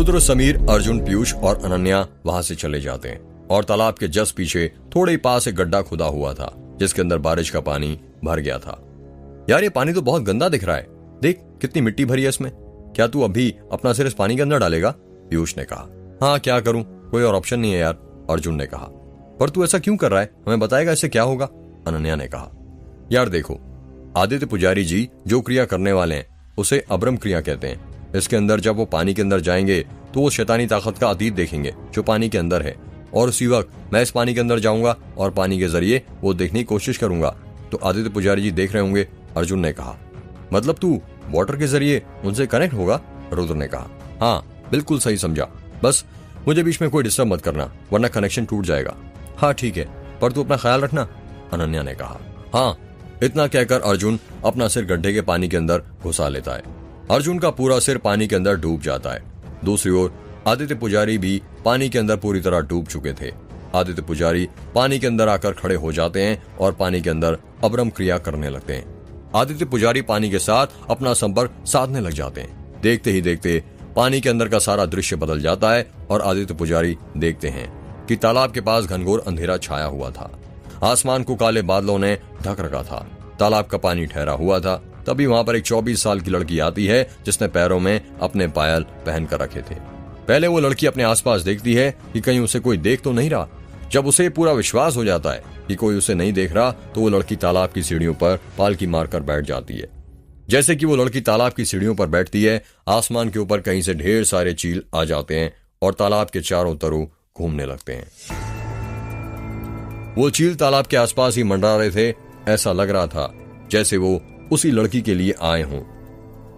रुद्र, समीर, अर्जुन, पीयूष और अनन्या वहां से चले जाते हैं और तालाब के जस्ट पीछे थोड़े ही पास एक गड्ढा खुदा हुआ था जिसके अंदर बारिश का पानी भर गया था। यार, ये पानी तो बहुत गंदा दिख रहा है, देख कितनी मिट्टी भरी है इसमें। क्या तू अभी अपना सिर इस पानी के अंदर डालेगा? पीयूष ने कहा। हाँ, क्या करूं, कोई और ऑप्शन नहीं है यार, अर्जुन ने कहा। पर तू ऐसा क्यों कर रहा है, हमें बताएगा इससे क्या होगा? अनन्या ने कहा। यार देखो, आदित्य पुजारी जी जो क्रिया करने वाले हैं उसे अब्रम क्रिया कहते हैं। इसके अंदर जब वो पानी के अंदर जाएंगे तो वो शैतानी ताकत का अतीत देखेंगे जो पानी के अंदर है, और उसी वक्त मैं इस पानी के अंदर जाऊंगा और पानी के जरिए वो देखने की कोशिश करूंगा तो आदित्य पुजारी जी देख रहे होंगे, अर्जुन ने कहा। मतलब तू वाटर के जरिए उनसे कनेक्ट होगा? रुद्र ने कहा। हाँ, बिल्कुल सही समझा, बस मुझे बीच में कोई डिस्टर्ब मत करना वरना कनेक्शन टूट जाएगा। हाँ ठीक है, पर तू अपना ख्याल रखना, अनन्या ने कहा। हाँ, इतना कहकर अर्जुन अपना सिर गड्ढे के पानी के अंदर घुसा लेता है। अर्जुन का पूरा सिर पानी के अंदर डूब जाता है। दूसरी ओर आदित्य पुजारी भी पानी के अंदर पूरी तरह डूब चुके थे। आदित्य पुजारी पानी के अंदर आकर खड़े हो जाते हैं और पानी के अंदर अब्रम क्रिया करने लगते हैं। आदित्य पुजारी पानी के साथ अपना संपर्क साधने लग जाते हैं। देखते ही देखते पानी के अंदर का सारा दृश्य बदल जाता है और आदित्य पुजारी देखते हैं कि तालाब के पास घनघोर अंधेरा छाया हुआ था। आसमान को काले बादलों ने ढक रखा था। तालाब का पानी ठहरा हुआ था। तभी वहां पर एक 24 साल की लड़की आती है जिसने पैरों में अपने पायल पहन कर रखे थे। पहले वो लड़की अपने आसपास देखती है कि कहीं उसे कोई देख तो नहीं रहा। जब उसे पूरा विश्वास हो जाता है कि कोई उसे नहीं देख रहा तो वो लड़की तालाब की सीढ़ियों पर पालकी मारकर बैठ जाती है। जैसे कि वो लड़की तालाब की सीढ़ियों पर बैठती है, आसमान के ऊपर कहीं से ढेर सारे चील आ जाते हैं और तालाब के चारों तरफ घूमने लगते हैं। वो चील तालाब के आसपास ही मंडरा रहे थे। ऐसा लग रहा था जैसे वो उसी लड़की के लिए आए हों।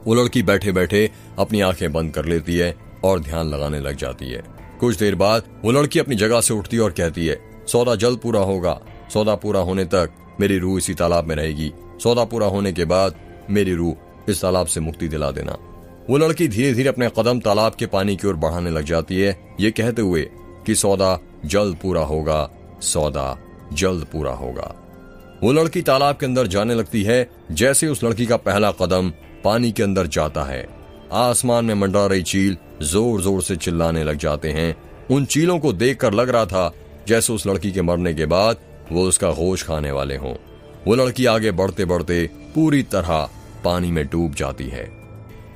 वो लड़की बैठे बैठे अपनी आंखें बंद कर लेती है और ध्यान लगाने लग जाती है। कुछ देर बाद वो लड़की अपनी जगह से उठती है और कहती है, सौदा जल्द पूरा होगा। सौदा पूरा होने तक मेरी रूह इसी तालाब में रहेगी। सौदा पूरा होने के बाद मेरी रूह इस तालाब से मुक्ति दिला देना। वो लड़की धीरे धीरे अपने कदम तालाब के पानी की ओर बढ़ाने लग जाती है, ये कहते हुए कि सौदा जल्द पूरा होगा, सौदा जल्द पूरा होगा। वो लड़की तालाब के अंदर जाने लगती है। जैसे उस लड़की का पहला कदम पानी के अंदर जाता है, आसमान में मंडरा रही चील जोर जोर से चिल्लाने लग जाते हैं। उन चीलों को देखकर लग रहा था जैसे उस लड़की के मरने के बाद वो उसका होश खाने वाले हों। वो लड़की आगे बढ़ते बढ़ते पूरी तरह पानी में डूब जाती है।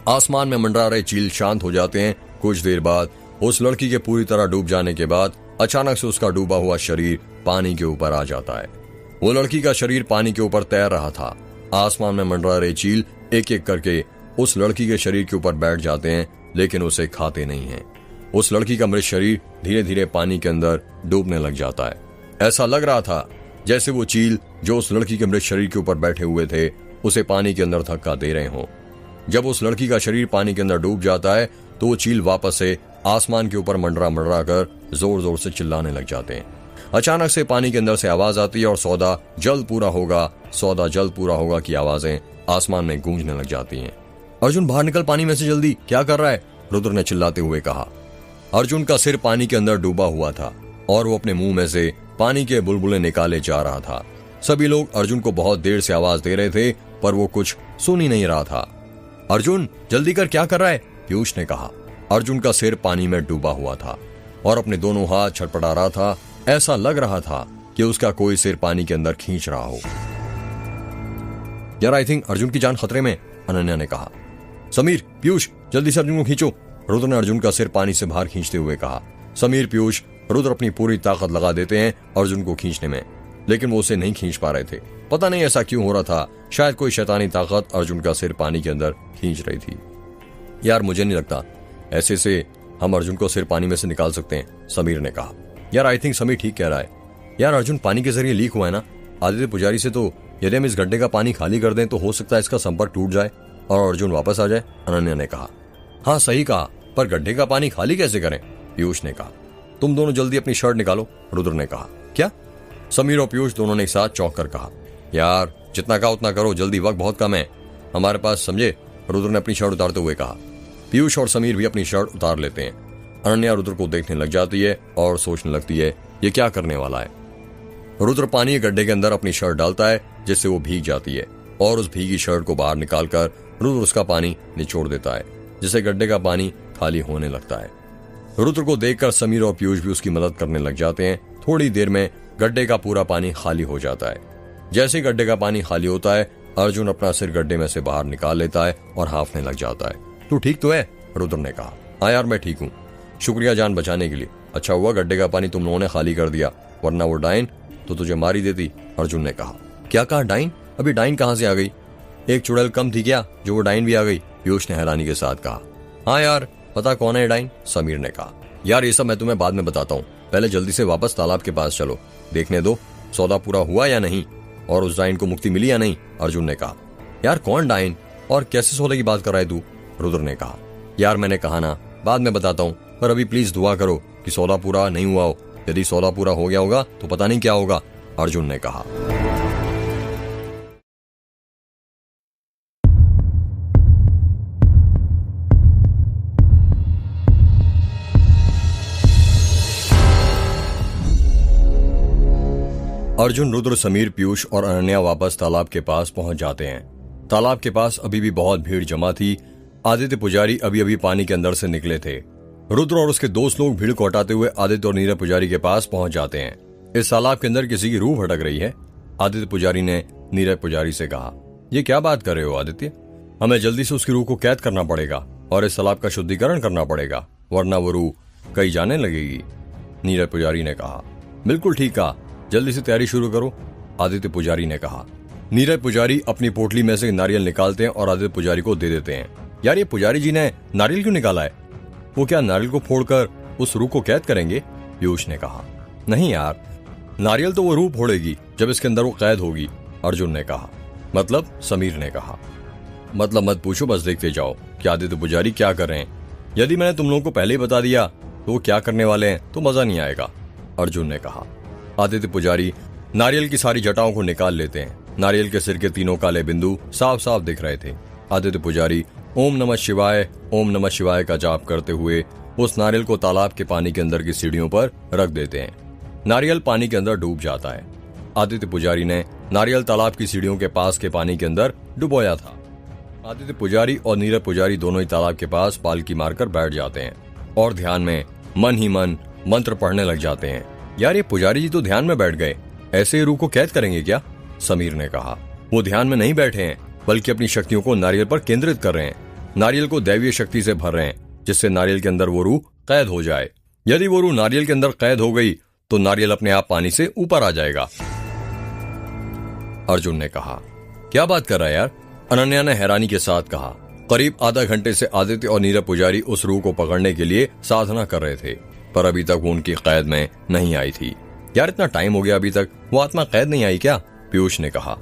आसमान में मंडरा रहे चील शांत हो जाते हैं। कुछ देर बाद उस लड़की के पूरी तरह डूब जाने के बाद अचानक से उसका डूबा हुआ शरीर पानी के ऊपर आ जाता है। वो लड़की का शरीर पानी के ऊपर तैर रहा था। आसमान में मंडरा रहे चील एक एक करके उस लड़की के शरीर के ऊपर बैठ जाते हैं, लेकिन उसे खाते नहीं हैं। उस लड़की का मृत शरीर धीरे धीरे पानी के अंदर डूबने लग जाता है। ऐसा लग रहा था जैसे वो चील जो उस लड़की के मृत शरीर के ऊपर बैठे हुए थे उसे पानी के अंदर धक्का दे रहे हों। जब उस लड़की का शरीर पानी के अंदर डूब जाता है तो वो चील वापस से आसमान के ऊपर मंडरा मंडरा कर जोर जोर से चिल्लाने लग जाते हैं। अचानक से पानी के अंदर से आवाज आती है और सौदा जल्द पूरा होगा, सौदा जल्द पूरा होगा की आवाजें आसमान में गूंजने लग जाती हैं। अर्जुन, बाहर निकल पानी में से जल्दी, क्या कर रहा है? रुद्र ने चिल्लाते हुए कहा। अर्जुन का सिर पानी के अंदर डूबा हुआ था और वो अपने मुंह में से पानी के बुलबुले निकाले जा रहा था। सभी लोग अर्जुन को बहुत देर से आवाज दे रहे थे पर वो कुछ सुन ही नहीं रहा था। अर्जुन, जल्दी कर, क्या कर रहा है? पीयूष ने कहा। अर्जुन का सिर पानी में डूबा हुआ था और अपने दोनों हाथ छटपटा रहा था। ऐसा लग रहा था कि उसका कोई सिर पानी के अंदर खींच रहा हो। यार, आई थिंक अर्जुन की जान खतरे में, अनन्या ने कहा। समीर, पीयूष, जल्दी से अर्जुन को खींचो, रुद्र ने अर्जुन का सिर पानी से बाहर खींचते हुए कहा। समीर, पीयूष, रुद्र अपनी पूरी ताकत लगा देते हैं अर्जुन को खींचने में, लेकिन वो उसे नहीं खींच पा रहे थे। पता नहीं ऐसा क्यों हो रहा था। शायद कोई शैतानी ताकत अर्जुन का सिर पानी के अंदर खींच रही थी। यार, मुझे नहीं लगता ऐसे से हम अर्जुन को सिर पानी में से निकाल सकते हैं, समीर ने कहा। यार, आई थिंक समीर ठीक कह रहा है। यार, अर्जुन पानी के जरिए लीक हुआ है ना आदित्य पुजारी से, तो यदि हम इस गड्ढे का पानी खाली कर दें तो हो सकता है इसका संपर्क टूट जाए और अर्जुन वापस आ जाए, अनन्या ने कहा। हाँ, सही कहा, पर गड्ढे का पानी खाली कैसे करें? पीयूष ने कहा। तुम दोनों जल्दी अपनी शर्ट निकालो, रुद्र ने कहा। क्या? समीर और पीयूष दोनों ने एक साथ चौंक कर कहा। यार, जितना कहा उतना करो, जल्दी, वक्त बहुत कम है हमारे पास, समझे? रुद्र ने अपनी शर्ट उतारते हुए कहा। पीयूष और समीर भी अपनी शर्ट उतार लेते हैं। अनन्या रुद्र को देखने लग जाती है और सोचने लगती है ये क्या करने वाला है। रुद्र पानी के गड्ढे के अंदर अपनी शर्ट डालता है जिससे वो भीग जाती है और उस भीगी शर्ट को बाहर निकालकर रुद्र उसका पानी निचोड़ देता है, जिससे गड्ढे का पानी खाली होने लगता है। रुद्र को देखकर समीर और पीयूष भी उसकी मदद करने लग जाते हैं। थोड़ी देर में गड्ढे का पूरा पानी खाली हो जाता है। जैसे ही गड्ढे का पानी खाली होता है, अर्जुन अपना सिर गड्ढे में से बाहर निकाल लेता है और हांफने लग जाता है। तू ठीक तो है? रुद्र ने कहा। हाँ यार, मैं ठीक हूँ, शुक्रिया जान बचाने के लिए। अच्छा हुआ गड्ढे का पानी तुम लोगों ने खाली कर दिया, वरना वो डाइन तो तुझे मारी देती। अर्जुन ने कहा। क्या कहा डाइन? अभी डाइन कहाँ से आ गई? एक चुड़ैल कम थी क्या जो वो डाइन भी आ गई? पीयूष ने हैरानी के साथ कहा। हाँ यार, पता कौन है डाइन? समीर ने कहा। यार ये सब मैं तुम्हें बाद में बताता हूँ, पहले जल्दी से वापस तालाब के पास चलो, देखने दो सौदा पूरा हुआ या नहीं और उस डाइन को मुक्ति मिली या नहीं। अर्जुन ने कहा। यार कौन डाइन और कैसे सौदे की बात कर रहा है तू? रुद्र ने कहा। यार मैंने कहा ना, बाद में बताता हूँ, पर अभी प्लीज दुआ करो कि सौदा पूरा नहीं हुआ हो। यदि सौदा पूरा हो गया होगा तो पता नहीं क्या होगा। अर्जुन ने कहा। अर्जुन, रुद्र, समीर, पीयूष और अनन्या वापस तालाब के पास पहुंच जाते हैं। तालाब के पास अभी भी बहुत भीड़ जमा थी। आदित्य पुजारी अभी अभी पानी के अंदर से निकले थे। रुद्र और उसके दोस्त लोग भीड़ को हटाते हुए आदित्य और नीरज पुजारी के पास पहुंच जाते हैं। इस तालाब के अंदर किसी की रूह भटक रही है। आदित्य पुजारी ने नीरज पुजारी से कहा। ये क्या बात कर रहे हो आदित्य? हमें जल्दी से उसकी रूह को कैद करना पड़ेगा और इस तालाब का शुद्धिकरण करना पड़ेगा, वरना वो रूह कहीं जाने लगेगी। नीरज पुजारी ने कहा। बिल्कुल ठीक कहा, जल्दी से तैयारी शुरू करो, आदित्य पुजारी ने कहा। नीरज पुजारी अपनी पोटली में से नारियल निकालते हैं और आदित्य पुजारी को दे देते हैं। यार ये पुजारी जी ने नारियल क्यों निकाला है? वो क्या नारियल को फोड़कर उस रूह को कैद करेंगे? पीयूष ने कहा। नहीं यार, नारियल तो वो रूह फोड़ेगी जब इसके अंदर वो कैद होगी, अर्जुन ने कहा। मतलब? समीर ने कहा। मतलब मत पूछो, बस देखते जाओ कि आदित्य पुजारी क्या कर रहे हैं। यदि मैंने तुम लोगों को पहले ही बता दिया तो वो क्या करने वाले हैं तो मजा नहीं आएगा, अर्जुन ने कहा। आदित्य पुजारी नारियल की सारी जटाओं को निकाल लेते हैं। नारियल के सिर के तीनों काले बिंदु साफ साफ दिख रहे थे। आदित्य पुजारी ओम नमः शिवाय का जाप करते हुए उस नारियल को तालाब के पानी के अंदर की सीढ़ियों पर रख देते हैं। नारियल पानी के अंदर डूब जाता है। आदित्य पुजारी ने नारियल तालाब की सीढ़ियों के पास के पानी के अंदर डुबोया था। आदित्य पुजारी और नीरज पुजारी दोनों ही तालाब के पास पालकी मारकर बैठ जाते हैं और ध्यान में मन ही मन मंत्र पढ़ने लग जाते हैं। यार ये पुजारी जी तो ध्यान में बैठ गए, ऐसे रूह को कैद करेंगे क्या? समीर ने कहा। वो ध्यान में नहीं बैठे हैं, बल्कि अपनी शक्तियों को नारियल पर केंद्रित कर रहे हैं। नारियल को दैवीय शक्ति से भर रहे हैं, जिससे नारियल के अंदर वो रूह कैद हो जाए। यदि वो रूह नारियल के अंदर कैद हो गई तो नारियल अपने आप पानी से ऊपर आ जाएगा, अर्जुन ने कहा। क्या बात कर रहा है यार? अनन्या ने हैरानी के साथ कहा। करीब आधा घंटे से आदित्य और नीरज पुजारी उस रूह को पकड़ने के लिए साधना कर रहे थे, पर अभी तक वो उनकी कैद में नहीं आई थी। यार इतना टाइम हो गया, अभी तक वो आत्मा कैद नहीं आई क्या? पीयूष ने कहा।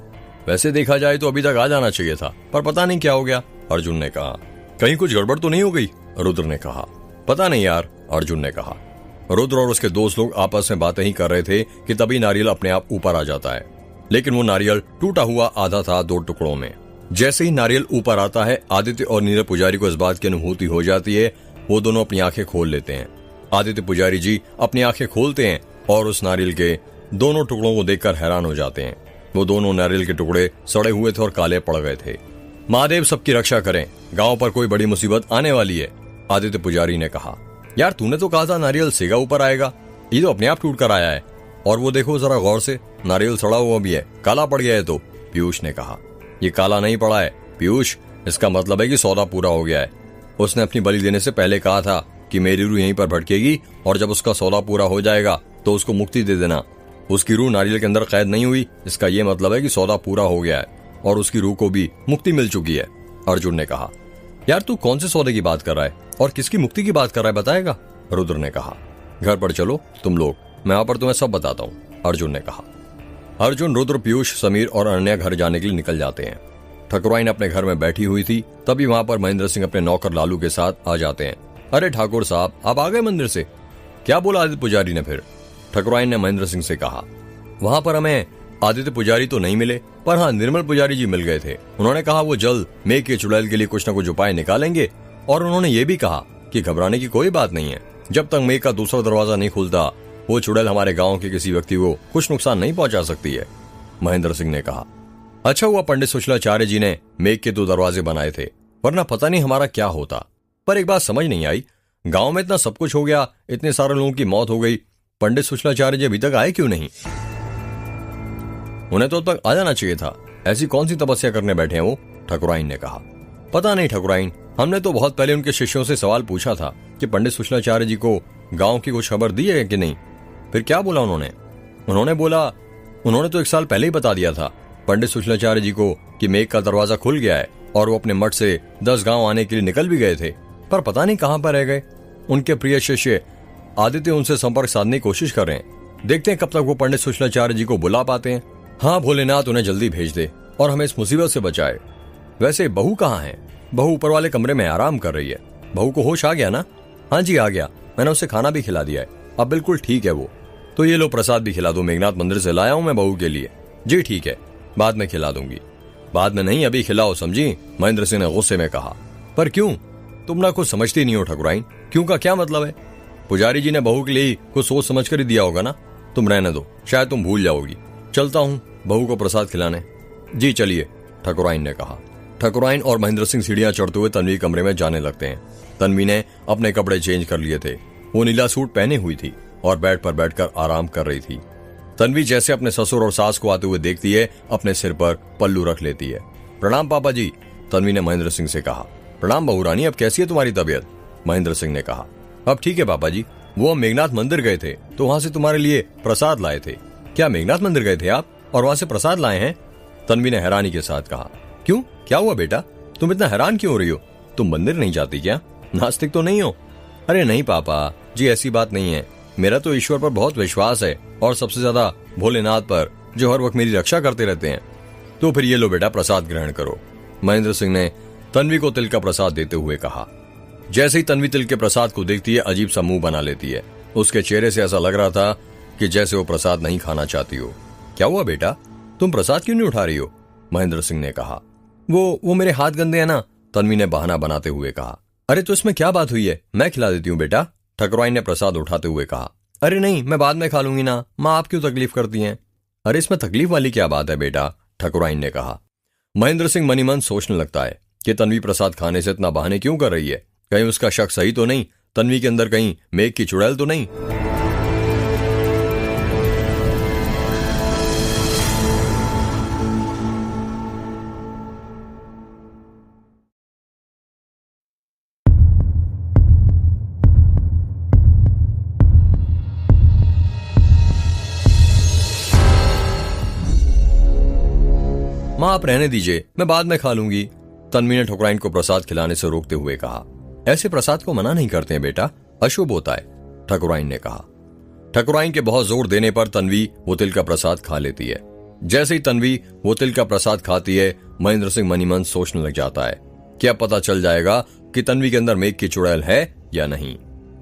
वैसे देखा जाए तो अभी तक आ जाना चाहिए था, पर पता नहीं क्या हो गया, अर्जुन ने कहा। कहीं कुछ गड़बड़ तो नहीं हो गई? रुद्र ने कहा। पता नहीं यार, अर्जुन ने कहा। रुद्र और उसके दोस्त लोग आपस में बातें ही कर रहे थे कि तभी नारियल अपने आप ऊपर आ जाता है, लेकिन वो नारियल टूटा हुआ आधा था 2 टुकड़ों में। जैसे ही नारियल ऊपर आता है, आदित्य और नीरज पुजारी को इस बात की अनुभूति हो जाती है। वो दोनों अपनी आंखें खोल लेते हैं। आदित्य पुजारी जी अपनी आंखें खोलते हैं और उस नारियल के दोनों टुकड़ों को देखकर हैरान हो जाते हैं। वो दोनों नारियल के टुकड़े सड़े हुए थे और काले पड़ गए थे। महादेव सबकी रक्षा करें, गांव पर कोई बड़ी मुसीबत आने वाली है, आदित्य पुजारी ने कहा। यार तूने तो कहा था नारियल सीधा ऊपर आएगा, ये तो अपने आप टूट कर आया है। और वो देखो जरा गौर से, नारियल सड़ा हुआ भी है, काला पड़ गया है। तो पीयूष ने कहा। ये काला नहीं पड़ा है पीयूष, इसका मतलब है कि सौदा पूरा हो गया है। उसने अपनी बलि देने से पहले कहा था कि मेरी रूह यहीं पर भटकेगी और जब उसका सौदा पूरा हो जाएगा तो उसको मुक्ति दे देना। उसकी रूह नारियल के अंदर कैद नहीं हुई, इसका ये मतलब है कि सौदा पूरा हो गया है और उसकी रूह को भी मुक्ति मिल चुकी है, अर्जुन ने कहा। यार तू कौन से सौदे की बात कर रहा है और किसकी मुक्ति की बात कर रहा है, बताएगा? रुद्र ने कहा। घर पर चलो तुम लोग, मैं वहां पर तुम्हें सब बताता हूँ, अर्जुन ने कहा। अर्जुन, रुद्र, पीयूष, समीर और अनन्या घर जाने के लिए निकल जाते हैं। ठकुराइन अपने घर में बैठी हुई थी, तभी वहां पर महेंद्र सिंह अपने नौकर लालू के साथ आ जाते हैं। अरे ठाकुर साहब, आप आ गए मंदिर से? क्या बोला आदित्य पुजारी ने फिर? ठकुराइन ने महेंद्र सिंह से कहा। वहां पर हमें आदित्य पुजारी तो नहीं मिले, पर हाँ निर्मल पुजारी जी मिल गए थे। उन्होंने कहा वो जल्द मेघ के चुड़ैल के लिए कुछ न कुछ उपाय निकालेंगे और उन्होंने ये भी कहा कि घबराने की कोई बात नहीं है। जब तक मेघ का दूसरा दरवाजा नहीं खुलता, वो चुड़ैल हमारे गांव के किसी व्यक्ति को कुछ नुकसान नहीं पहुंचा सकती है, महेंद्र सिंह ने कहा। अच्छा हुआ पंडित सुशलाचार्य जी ने मेघ के 2 दरवाजे बनाए थे, वरना पता नहीं हमारा क्या होता। पर एक बात समझ नहीं आई, गांव में इतना सब कुछ हो गया, इतने सारे लोगों की मौत हो गई, पंडित सुशलाचार्य जी अभी तक आए क्यों नहीं? उन्हें तो अब तक आ जाना चाहिए था। ऐसी कौन सी तपस्या करने बैठे हैं वो? ठकुराइन ने कहा। पता नहीं ठकुराइन, हमने तो बहुत पहले उनके शिष्यों से सवाल पूछा था कि पंडित सुशलाचार्य जी को गांव की कुछ खबर दी है कि नहीं। फिर क्या बोला उन्होंने? उन्होंने तो 1 साल पहले ही बता दिया था पंडित सुशलाचार्य जी को कि मेघ का दरवाजा खुल गया है और वो अपने मठ से 10 गांव आने के लिए निकल भी गए थे, पर पता नहीं कहां पर रह गए। उनके प्रिय शिष्य आदित्य उनसे संपर्क साधने की कोशिश कर रहे हैं। देखते हैं कब तक वो पंडित सुशलाचार्य जी को बुला पाते हैं। हाँ भोलेनाथ, उन्हें जल्दी भेज दे और हमें इस मुसीबत से बचाए। वैसे बहू कहाँ है? बहू ऊपर वाले कमरे में आराम कर रही है। बहू को होश आ गया ना? हाँ जी आ गया, मैंने उसे खाना भी खिला दिया है, अब बिल्कुल ठीक है वो। तो ये लो प्रसाद भी खिला दो, मेघनाथ मंदिर से लाया हूं मैं बहू के लिए। जी ठीक है, बाद में खिला दूंगी। बाद में नहीं, अभी खिलाओ, समझी? महेंद्र सिंह ने गुस्से में कहा। पर क्यों? तुम ना कुछ समझती नहीं हो ठकुराइन, क्यों का क्या मतलब है? पुजारी जी ने बहू के लिए कुछ सोच समझ कर ही दिया होगा ना। तुम रहने दो, शायद तुम भूल जाओगी। चलता हूँ बहू को प्रसाद खिलाने। जी चलिए, ठकुराइन ने कहा। ठकुराइन और महेंद्र सिंह सीढ़ियां चढ़ते हुए तन्वी कमरे में जाने लगते हैं। तन्वी ने अपने कपड़े चेंज कर लिए थे। वो नीला सूट पहने हुई थी और बेड पर बैठकर आराम कर रही थी। तन्वी जैसे अपने ससुर और सास को आते हुए देखती है, अपने सिर पर पल्लू रख लेती है। प्रणाम पापा जी, तन्वी ने महेंद्र सिंह से कहा। प्रणाम बहू रानी, अब कैसी है तुम्हारी तबीयत? महेंद्र सिंह ने कहा। अब ठीक है पापा जी, वो हम मेघनाथ मंदिर गए थे तो वहां से तुम्हारे लिए प्रसाद लाए थे। क्या मेघनाथ मंदिर गए थे आप और वहां से प्रसाद लाए हैं? तन्वी ने हैरानी के साथ कहा। क्यों, क्या हुआ बेटा? तुम इतना हैरान क्यों हो रही हो? तुम मंदिर नहीं जाती क्या? नास्तिक तो नहीं हो? अरे नहीं पापा जी, ऐसी बात नहीं है। मेरा तो ईश्वर पर बहुत विश्वास है और सबसे ज्यादा भोलेनाथ पर, जो हर वक्त मेरी रक्षा करते रहते हैं। तो फिर ये लो बेटा, प्रसाद ग्रहण करो। महेंद्र सिंह ने तन्वी को तिल का प्रसाद देते हुए कहा। जैसे ही तन्वी तिल के प्रसाद को देखती है, अजीब सा मुंह बना लेती है। उसके चेहरे से ऐसा लग रहा था कि जैसे वो प्रसाद नहीं खाना चाहती हो। क्या हुआ बेटा, तुम प्रसाद क्यों नहीं उठा रही हो? महेंद्र सिंह ने कहा। वो मेरे हाथ गंदे हैं ना, तन्वी ने बहाना बनाते हुए कहा। अरे तो इसमें क्या बात हुई है, मैं खिला देती हूँ बेटा, ठकुराइन ने प्रसाद उठाते हुए कहा। अरे नहीं, मैं बाद में खा लूंगी ना, माँ आप क्यों तकलीफ करती हैं? अरे इसमें तकलीफ वाली क्या बात है बेटा, ठकुराइन ने कहा। महेंद्र सिंह मनी मन सोचने लगता है कि तन्वी प्रसाद खाने से इतना बहाने क्यों कर रही है। कहीं उसका शक सही तो नहीं? तन्वी के अंदर कहीं मेघ की चुड़ैल तो नहीं? माँ आप रहने दीजिए, मैं बाद में खा लूंगी, तन्वी ने ठकुराइन को प्रसाद खिलाने से रोकते हुए कहा। ऐसे प्रसाद को मना नहीं करते हैं बेटा, अशुभ होता है, ठकुराइन ने कहा। ठकुराइन के बहुत जोर देने पर तन्वी वो तिल का प्रसाद खा लेती है। जैसे ही तन्वी वो तिल का प्रसाद खाती है, महेंद्र सिंह मनी मन सोचने लग जाता है क्या पता चल जाएगा कि तन्वी के अंदर मेघ की चुड़ैल है या नहीं।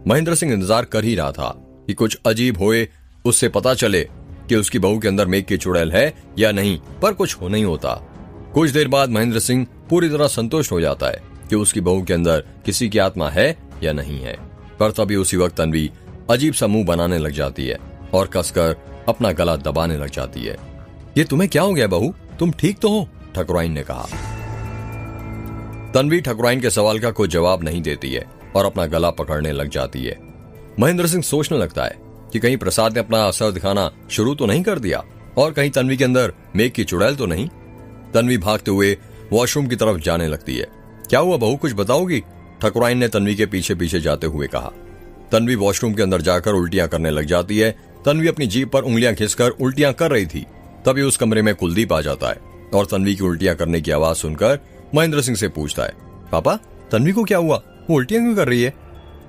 महेंद्र सिंह इंतजार कर ही रहा था कि कुछ अजीब होए, उससे पता चले कि उसकी बहू के अंदर मेघ की चुड़ैल है या नहीं, पर कुछ हो नहीं होता। कुछ देर बाद महेंद्र सिंह पूरी तरह संतुष्ट हो जाता है कि उसकी बहू के अंदर किसी की आत्मा है या नहीं है। पर तभी उसी वक्त तन्वी अजीब सा मुंह बनाने लग जाती है और कसकर अपना गला दबाने लग जाती है। ये तुम्हें क्या हो गया बहू, तुम ठीक तो हो? ठकुराइन ने कहा। तन्वी ठकुराइन के सवाल का कोई जवाब नहीं देती है और अपना गला पकड़ने लग जाती है। महेंद्र सिंह सोचने लगता है कि कहीं प्रसाद ने अपना असर दिखाना शुरू तो नहीं कर दिया और कहीं तन्वी के अंदर मेघ की चुड़ैल तो नहीं। तन्वी भागते हुए वॉशरूम की तरफ जाने लगती है। क्या हुआ बहू, कुछ बताओगी? ठकुराइन ने तन्वी के पीछे पीछे जाते हुए कहा। तन्वी वॉशरूम के अंदर जाकर उल्टियां करने लग जाती है। तन्वी अपनी जीभ पर उंगलियां खिसकर उल्टियां कर रही थी, तभी उस कमरे में कुलदीप आ जाता है और तन्वी की उल्टियां करने की आवाज सुनकर महेंद्र सिंह से पूछता है, पापा तन्वी को क्या हुआ, वो उल्टियां क्यों कर रही है?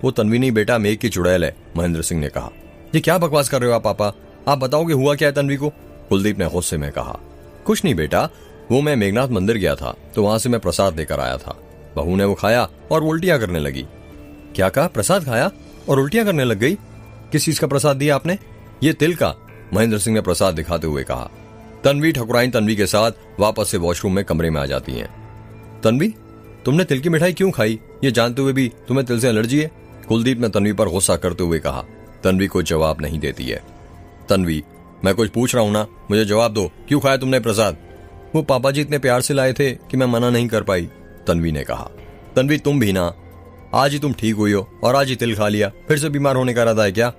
वो तन्वी नहीं बेटा, मेघ की चुड़ैल है, महेंद्र सिंह ने कहा। ये क्या बकवास कर रहे हो आप पापा, आप बताओगे हुआ क्या है तन्वी को? कुलदीप ने गुस्से में कहा। कुछ नहीं बेटा, वो मैं मेघनाथ मंदिर गया था तो वहां से मैं प्रसाद लेकर आया था। बहू ने वो खाया और उल्टियां करने लगी। क्या कहा, प्रसाद खाया और उल्टियां करने लग गई? किस चीज का प्रसाद दिया आपने? ये तिल का, महेंद्र सिंह ने प्रसाद दिखाते हुए कहा। तन्वी ठकुराइन तन्वी के साथ वापस से वॉशरूम में कमरे में आ जाती हैं। तन्वी तुमने तिल की मिठाई क्यों खाई, ये जानते हुए भी तुम्हें तिल से एलर्जी है? कुलदीप ने तन्वी पर गुस्सा करते हुए कहा। तन्वी को जवाब नहीं देती है। तन्वी मैं कुछ पूछ रहा हूं ना, मुझे जवाब दो, क्यों खाया तुमने प्रसाद? वो पापा जी इतने प्यार से लाए थे कि मैं मना नहीं कर पाई, तन्वी ने कहा। तन्वी तुम भी ना, आज ही तुम ठीक हुई हो और आज ही तिल खा लिया, फिर से बीमार होने का इरादा है क्या?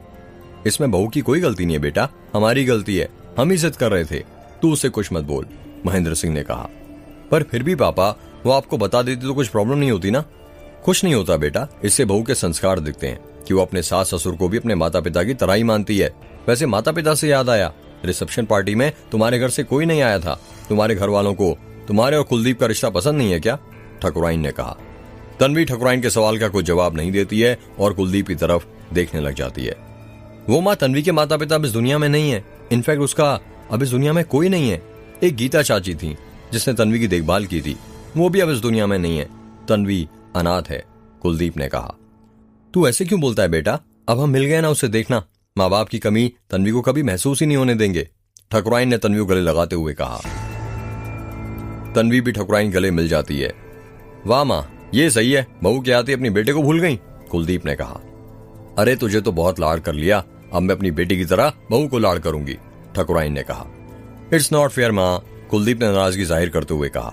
इसमें बहू की कोई गलती नहीं है बेटा, हमारी गलती है, हम ही जिद कर रहे थे, तू उससे कुछ मत बोल, महेंद्र सिंह ने कहा। पर फिर भी पापा, वो आपको बता देती तो कुछ प्रॉब्लम नहीं होती ना? कुछ नहीं होता बेटा, इससे बहू के संस्कार दिखते हैं कि वो अपने सास ससुर को भी अपने माता पिता की तरह ही मानती है। वैसे माता पिता से याद आया, रिसेप्शन पार्टी में तुम्हारे घर से कोई नहीं आया था। तुम्हारे घर वालों को तुम्हारे और कुलदीप का रिश्ता पसंद नहीं है क्या? ठकुराइन ने कहा। तन्वी ठकुराइन के सवाल का कोई जवाब नहीं देती है और कुलदीप की तरफ देखने लग जाती है। वो माँ तन्वी के माता पिता अब इस दुनिया में नहीं है, इनफैक्ट उसका अब इस दुनिया में कोई नहीं है। एक गीता चाची थी जिसने तन्वी की देखभाल की थी, वो भी अब इस दुनिया में नहीं है। तन्वी अनाथ है, कुलदीप ने कहा। तू ऐसे क्यों बोलता है बेटा? अब हम मिल गए ना, उससे देखना, माँ बाप की कमी तन्वी को कभी महसूस ही नहीं होने देंगे, ठकुराइन ने तन्वी को गले लगाते हुए कहा। तन्वी भी ठकुराइन गले मिल जाती है। वाह माँ, ये सही है, बहू के आते अपनी बेटे को भूल गई, कुलदीप ने कहा। अरे तुझे तो बहुत लाड़ कर लिया, अब मैं अपनी बेटी की तरह बहू को लाड़ करूंगी, ठकुराइन ने कहा। इट्स नॉट फेयर माँ, कुलदीप ने नाराजगी जाहिर करते हुए कहा।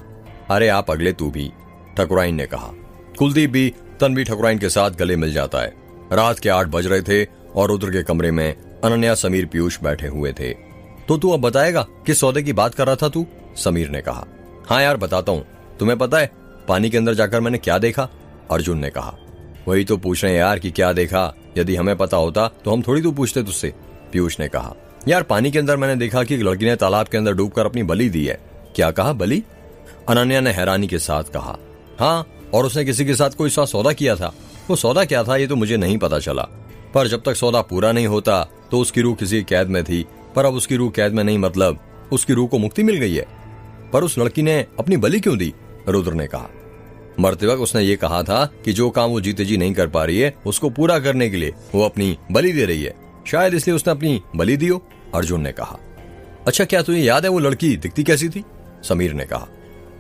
अरे आप अगले तू भी, ठकुराइन ने कहा। कुलदीप भी तन्वी ठकुराइन के साथ गले मिल जाता है। रात के 8 बज रहे थे और रुद्र के कमरे में अनन्या, समीर, पीयूष बैठे हुए थे। तो तू अब बताएगा किस सौदे की बात कर रहा था तू? समीर ने कहा। हाँ यार बताता हूँ, तुम्हें पता है पानी के अंदर जाकर मैंने क्या देखा? अर्जुन ने कहा। वही तो पूछ रहे हैं यार कि क्या देखा, यदि हमें पता होता तो हम थोड़ी तो पूछते तुझसे, पीयूष ने कहा। यार पानी के अंदर मैंने देखा कि एक लड़की ने तालाब के अंदर डूबकर अपनी बलि दी है। क्या कहा, बलि? अनन्या ने हैरानी के साथ कहा। हाँ, और उसने किसी के साथ कोई सा सौदा किया था। वो सौदा क्या था ये तो मुझे नहीं पता चला, पर जब तक सौदा पूरा नहीं होता तो उसकी रूह किसी कैद में थी, पर अब उसकी रूह कैद में नहीं, मतलब उसकी रूह को मुक्ति मिल गई है। पर उस लड़की ने अपनी बलि क्यों दी? रुद्र ने कहा। मरते वक्त उसने ये कहा था कि जो काम वो जीते जी नहीं कर पा रही है उसको पूरा करने के लिए वो अपनी बलि दे रही है, शायद इसलिए उसने अपनी बलि दी हो, अर्जुन ने कहा। अच्छा, क्या तुझे याद है वो लड़की दिखती कैसी थी? समीर ने कहा।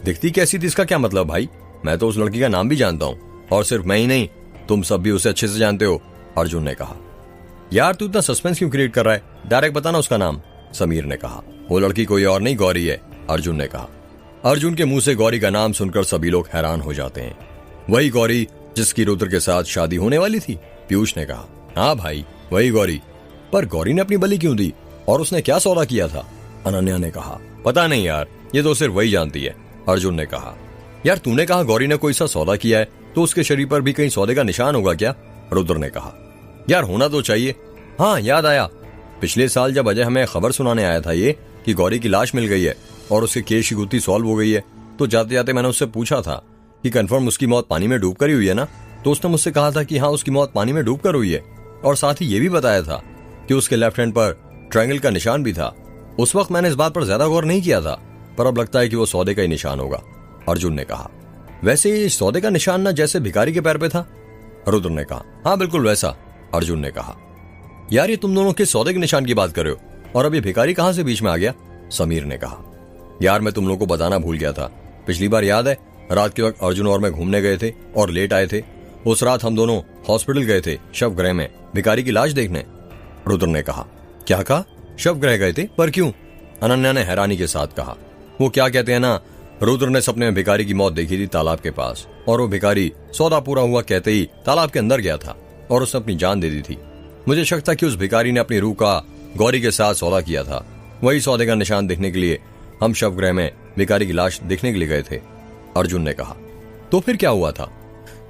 दिखती कैसी थी इसका क्या मतलब भाई? मैं तो उस लड़की का नाम भी जानता हूँ, और सिर्फ मैं ही नहीं, तुम सब भी उसे अच्छे से जानते हो, अर्जुन ने कहा। यार तू इतना सस्पेंस क्यों क्रिएट कर रहा है, डायरेक्ट बताना उसका नाम, समीर ने कहा। वो लड़की कोई और नहीं, गौरी है, अर्जुन ने कहा। अर्जुन के मुंह से गौरी का नाम सुनकर सभी लोग हैरान हो जाते हैं। वही गौरी जिसकी रुद्र के साथ शादी होने वाली थी, पीयूष ने कहा। हाँ भाई, वही गौरी। पर गौरी ने अपनी बलि क्यों दी और उसने क्या सौदा किया था? अनन्या ने कहा। पता नहीं यार, ये तो सिर्फ वही जानती है, अर्जुन ने कहा। यार तूने कहा गौरी ने कोई सा सौदा किया है, तो उसके शरीर पर भी कहीं सौदे का निशान होगा क्या? रुद्र ने कहा। यार होना तो चाहिए। हाँ याद आया, पिछले साल जब अजय हमें खबर सुनाने आया था ये कि गौरी की लाश मिल गई है और उसके केस की गुत्थी सॉल्व हो गई है, तो जाते जाते मैंने उससे पूछा था कि कंफर्म उसकी मौत पानी में डूबकर ही हुई है ना? तो उसने मुझसे कहा था कि हाँ उसकी मौत पानी में डूबकर हुई है, और साथ ही ये भी बताया था कि उसके लेफ्ट हैंड पर ट्रायंगल का निशान भी था। उस वक्त मैंने इस बात पर ज्यादा गौर नहीं किया था, पर अब लगता है कि वो सौदे का ही निशान होगा, अर्जुन ने कहा। वैसे ये सौदे का निशान ना जैसे भिखारी के पैर पे था, रुद्र ने कहा। हाँ बिल्कुल वैसा, अर्जुन ने कहा। यार ये तुम दोनों के सौदे के निशान की बात कर रहे हो, और अब ये भिखारी कहां से बीच में आ गया? समीर ने कहा। यार मैं तुम लोगों को बताना भूल गया था, पिछली बार याद है रात के वक्त अर्जुन और मैं घूमने गए थे और लेट आए थे। उस रात हम दोनों हॉस्पिटल गए थे शवगृह में भिखारी की लाश देखने, रुद्र ने कहा। क्या कहा? शवगृह गए थे, पर क्यों? अनन्या ने हैरानी के साथ कहा। वो क्या कहते हैं ना, रुद्र ने सपने में भिखारी की मौत देखी थी तालाब के पास, और वो भिखारी सौदा पूरा हुआ कहते ही तालाब के अंदर गया था और उसने अपनी जान दे दी थी। मुझे शक था कि उस भिखारी ने अपनी रूह का गौरी के साथ सौदा किया था। वही सौदे का निशान देखने के लिए हम शवगृह में भिखारी की लाश देखने के लिए गए थे, अर्जुन ने कहा। तो फिर क्या हुआ था?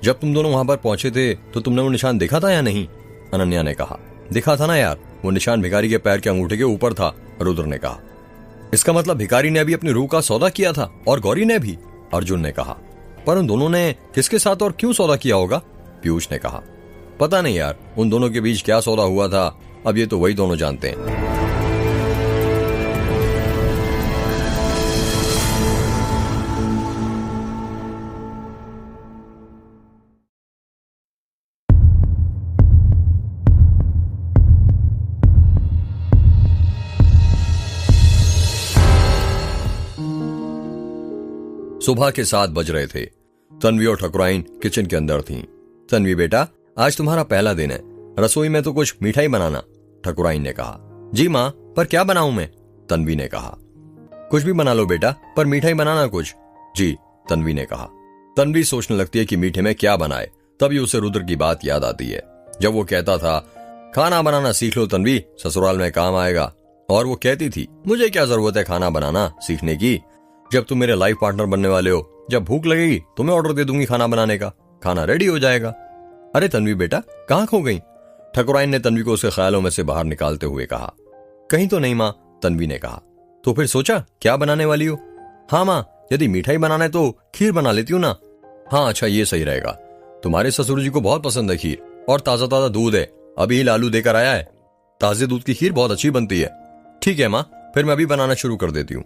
जब तुम दोनों वहां पर पहुंचे थे तो तुमने वो निशान देखा था या नहीं? अनन्या ने कहा। दिखा था ना यार, वो निशान भिखारी के पैर के अंगूठे के ऊपर था, रुद्र ने कहा। इसका मतलब भिखारी ने भी अपनी रूह का सौदा किया था और गौरी ने भी, अर्जुन ने कहा। पर उन दोनों ने किसके साथ और क्यों सौदा किया होगा? पीयूष ने कहा। पता नहीं यार, उन दोनों के बीच क्या सौदा हुआ था, अब ये तो वही दोनों जानते हैं। सुबह के 7 बज रहे थे। तन्वी और ठकुराइन किचन के अंदर थीं। तन्वी बेटा, आज तुम्हारा पहला दिन है, रसोई में तो कुछ मिठाई बनाना, ठकुराइन ने कहा। जी माँ, पर क्या बनाऊं मैं? तन्वी ने कहा। कुछ भी बना लो बेटा, पर मिठाई बनाना कुछ। जी, तन्वी ने कहा। तन्वी सोचने लगती है कि मीठे में क्या बनाए, तभी उसे रुद्र की बात याद आती है, जब वो कहता था खाना बनाना सीख लो तन्वी, ससुराल में काम आएगा। और वो कहती थी मुझे क्या जरूरत है खाना बनाना सीखने की, जब तुम मेरे लाइफ पार्टनर बनने वाले हो। जब भूख लगेगी तो मैं ऑर्डर दे दूंगी खाना बनाने का, खाना रेडी हो जाएगा। अरे तन्वी बेटा कहाँ खो गई? ठकुराइन ने तन्वी को उसके ख्यालों में से बाहर निकालते हुए कहा। कहीं तो नहीं माँ, तन्वी ने कहा। तो फिर सोचा क्या बनाने वाली हो? हाँ माँ, यदि मिठाई बनाना है तो खीर बना लेती हूँ ना। हाँ अच्छा ये सही रहेगा, तुम्हारे ससुर जी को बहुत पसंद है खीर, और ताजा ताजा दूध है, अभी ही लालू देकर आया है। ताजे दूध की खीर बहुत अच्छी बनती है। ठीक है माँ, फिर मैं अभी बनाना शुरू कर देती हूँ।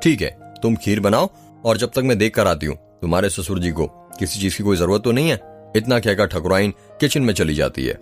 ठीक है, तुम खीर बनाओ और जब तक मैं देख कर आती हूँ तुम्हारे ससुर जी को किसी चीज की कोई जरूरत तो नहीं है। इतना कहकर ठकुराइन किचन में चली जाती है।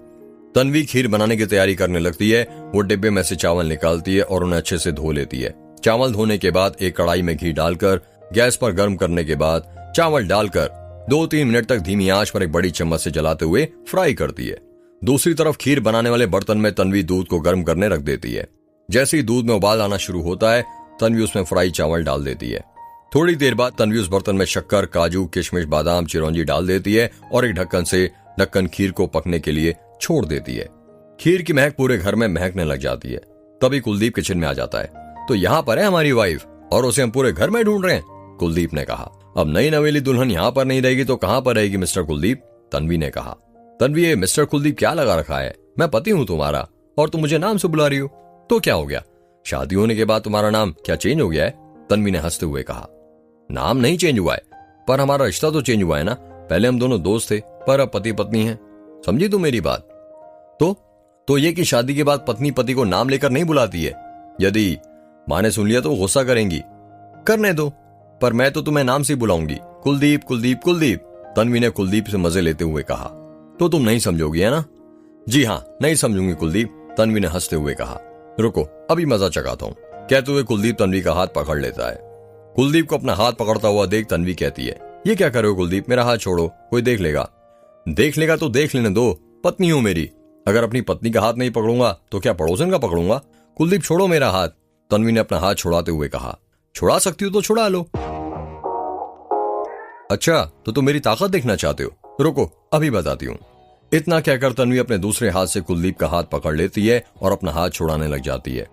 तन्वी खीर बनाने की तैयारी करने लगती है। वो डिब्बे में से चावल निकालती है और उन्हें अच्छे से धो लेती है। चावल धोने के बाद एक कढ़ाई में घी डालकर गैस पर गर्म करने के बाद चावल डालकर 2-3 मिनट तक धीमी आंच पर एक बड़ी चम्मच से जलाते हुए फ्राई करती है। दूसरी तरफ खीर बनाने वाले बर्तन में तन्वी दूध को गर्म करने रख देती है। जैसे ही दूध में उबाल आना शुरू होता है तन्वी उसमें फ्राई चावल डाल देती है। थोड़ी देर बाद तन्वी उस बर्तन में शक्कर, काजू, किशमिश, बादाम, चिरौंजी डाल देती है और एक ढक्कन खीर को पकने के लिए छोड़ देती है। खीर की महक पूरे घर में महकने लग जाती है। तभी कुलदीप किचन में आ जाता है। तो यहाँ पर है हमारी वाइफ और उसे हम पूरे घर में ढूंढ रहे हैं, कुलदीप ने कहा। अब नई नवेली दुल्हन यहाँ पर नहीं रहेगी तो कहाँ पर रहेगी मिस्टर कुलदीप? तन्वी ने कहा। तन्वी ये मिस्टर कुलदीप क्या लगा रखा है? मैं पति हूँ तुम्हारा और तुम मुझे नाम से बुला रही हो, तो क्या हो गया? शादी होने के बाद तुम्हारा नाम क्या चेंज हो गया है? तन्वी ने हंसते हुए कहा। नाम नहीं चेंज हुआ है, पर हमारा रिश्ता तो चेंज हुआ है ना। पहले हम दोनों दोस्त थे, पर अब पति पत्नी हैं। समझी तू मेरी बात? तो ये कि शादी के बाद पत्नी पति को नाम लेकर नहीं बुलाती है। यदि माँ ने सुन लिया तो गुस्सा करेंगी। करने दो, पर मैं तो तुम्हें नाम से बुलाऊंगी, कुलदीप कुलदीप कुलदीप। तन्वी ने कुलदीप से मजे लेते हुए कहा। तो तुम नहीं समझोगी है ना? जी हाँ, नहीं समझूंगी कुलदीप, तन्वी ने हंसते हुए कहा। रुको अभी मजा चकाता हूँ, कहते हुए कुलदीप तन्वी का हाथ पकड़ लेता है। कुलदीप को अपना हाथ पकड़ता हुआ देख तन्वी कहती है, ये क्या कर रहे हो कुलदीप? मेरा हाथ छोड़ो, कोई देख लेगा। देख लेगा तो देख लेने दो, पत्नी हो मेरी। अगर अपनी पत्नी का हाथ नहीं पकड़ूंगा तो क्या पड़ोसन का पकड़ूंगा? कुलदीप छोड़ो मेरा हाथ, तन्वी ने अपना हाथ छुड़ाते हुए कहा। छुड़ा सकती हो तो छुड़ा लो। अच्छा तो तुम मेरी ताकत देखना चाहते हो? रुको अभी बताती हूँ। इतना कहकर तन्वी अपने दूसरे हाथ से कुलदीप का हाथ पकड़ लेती है और अपना हाथ छुड़ाने लग जाती है।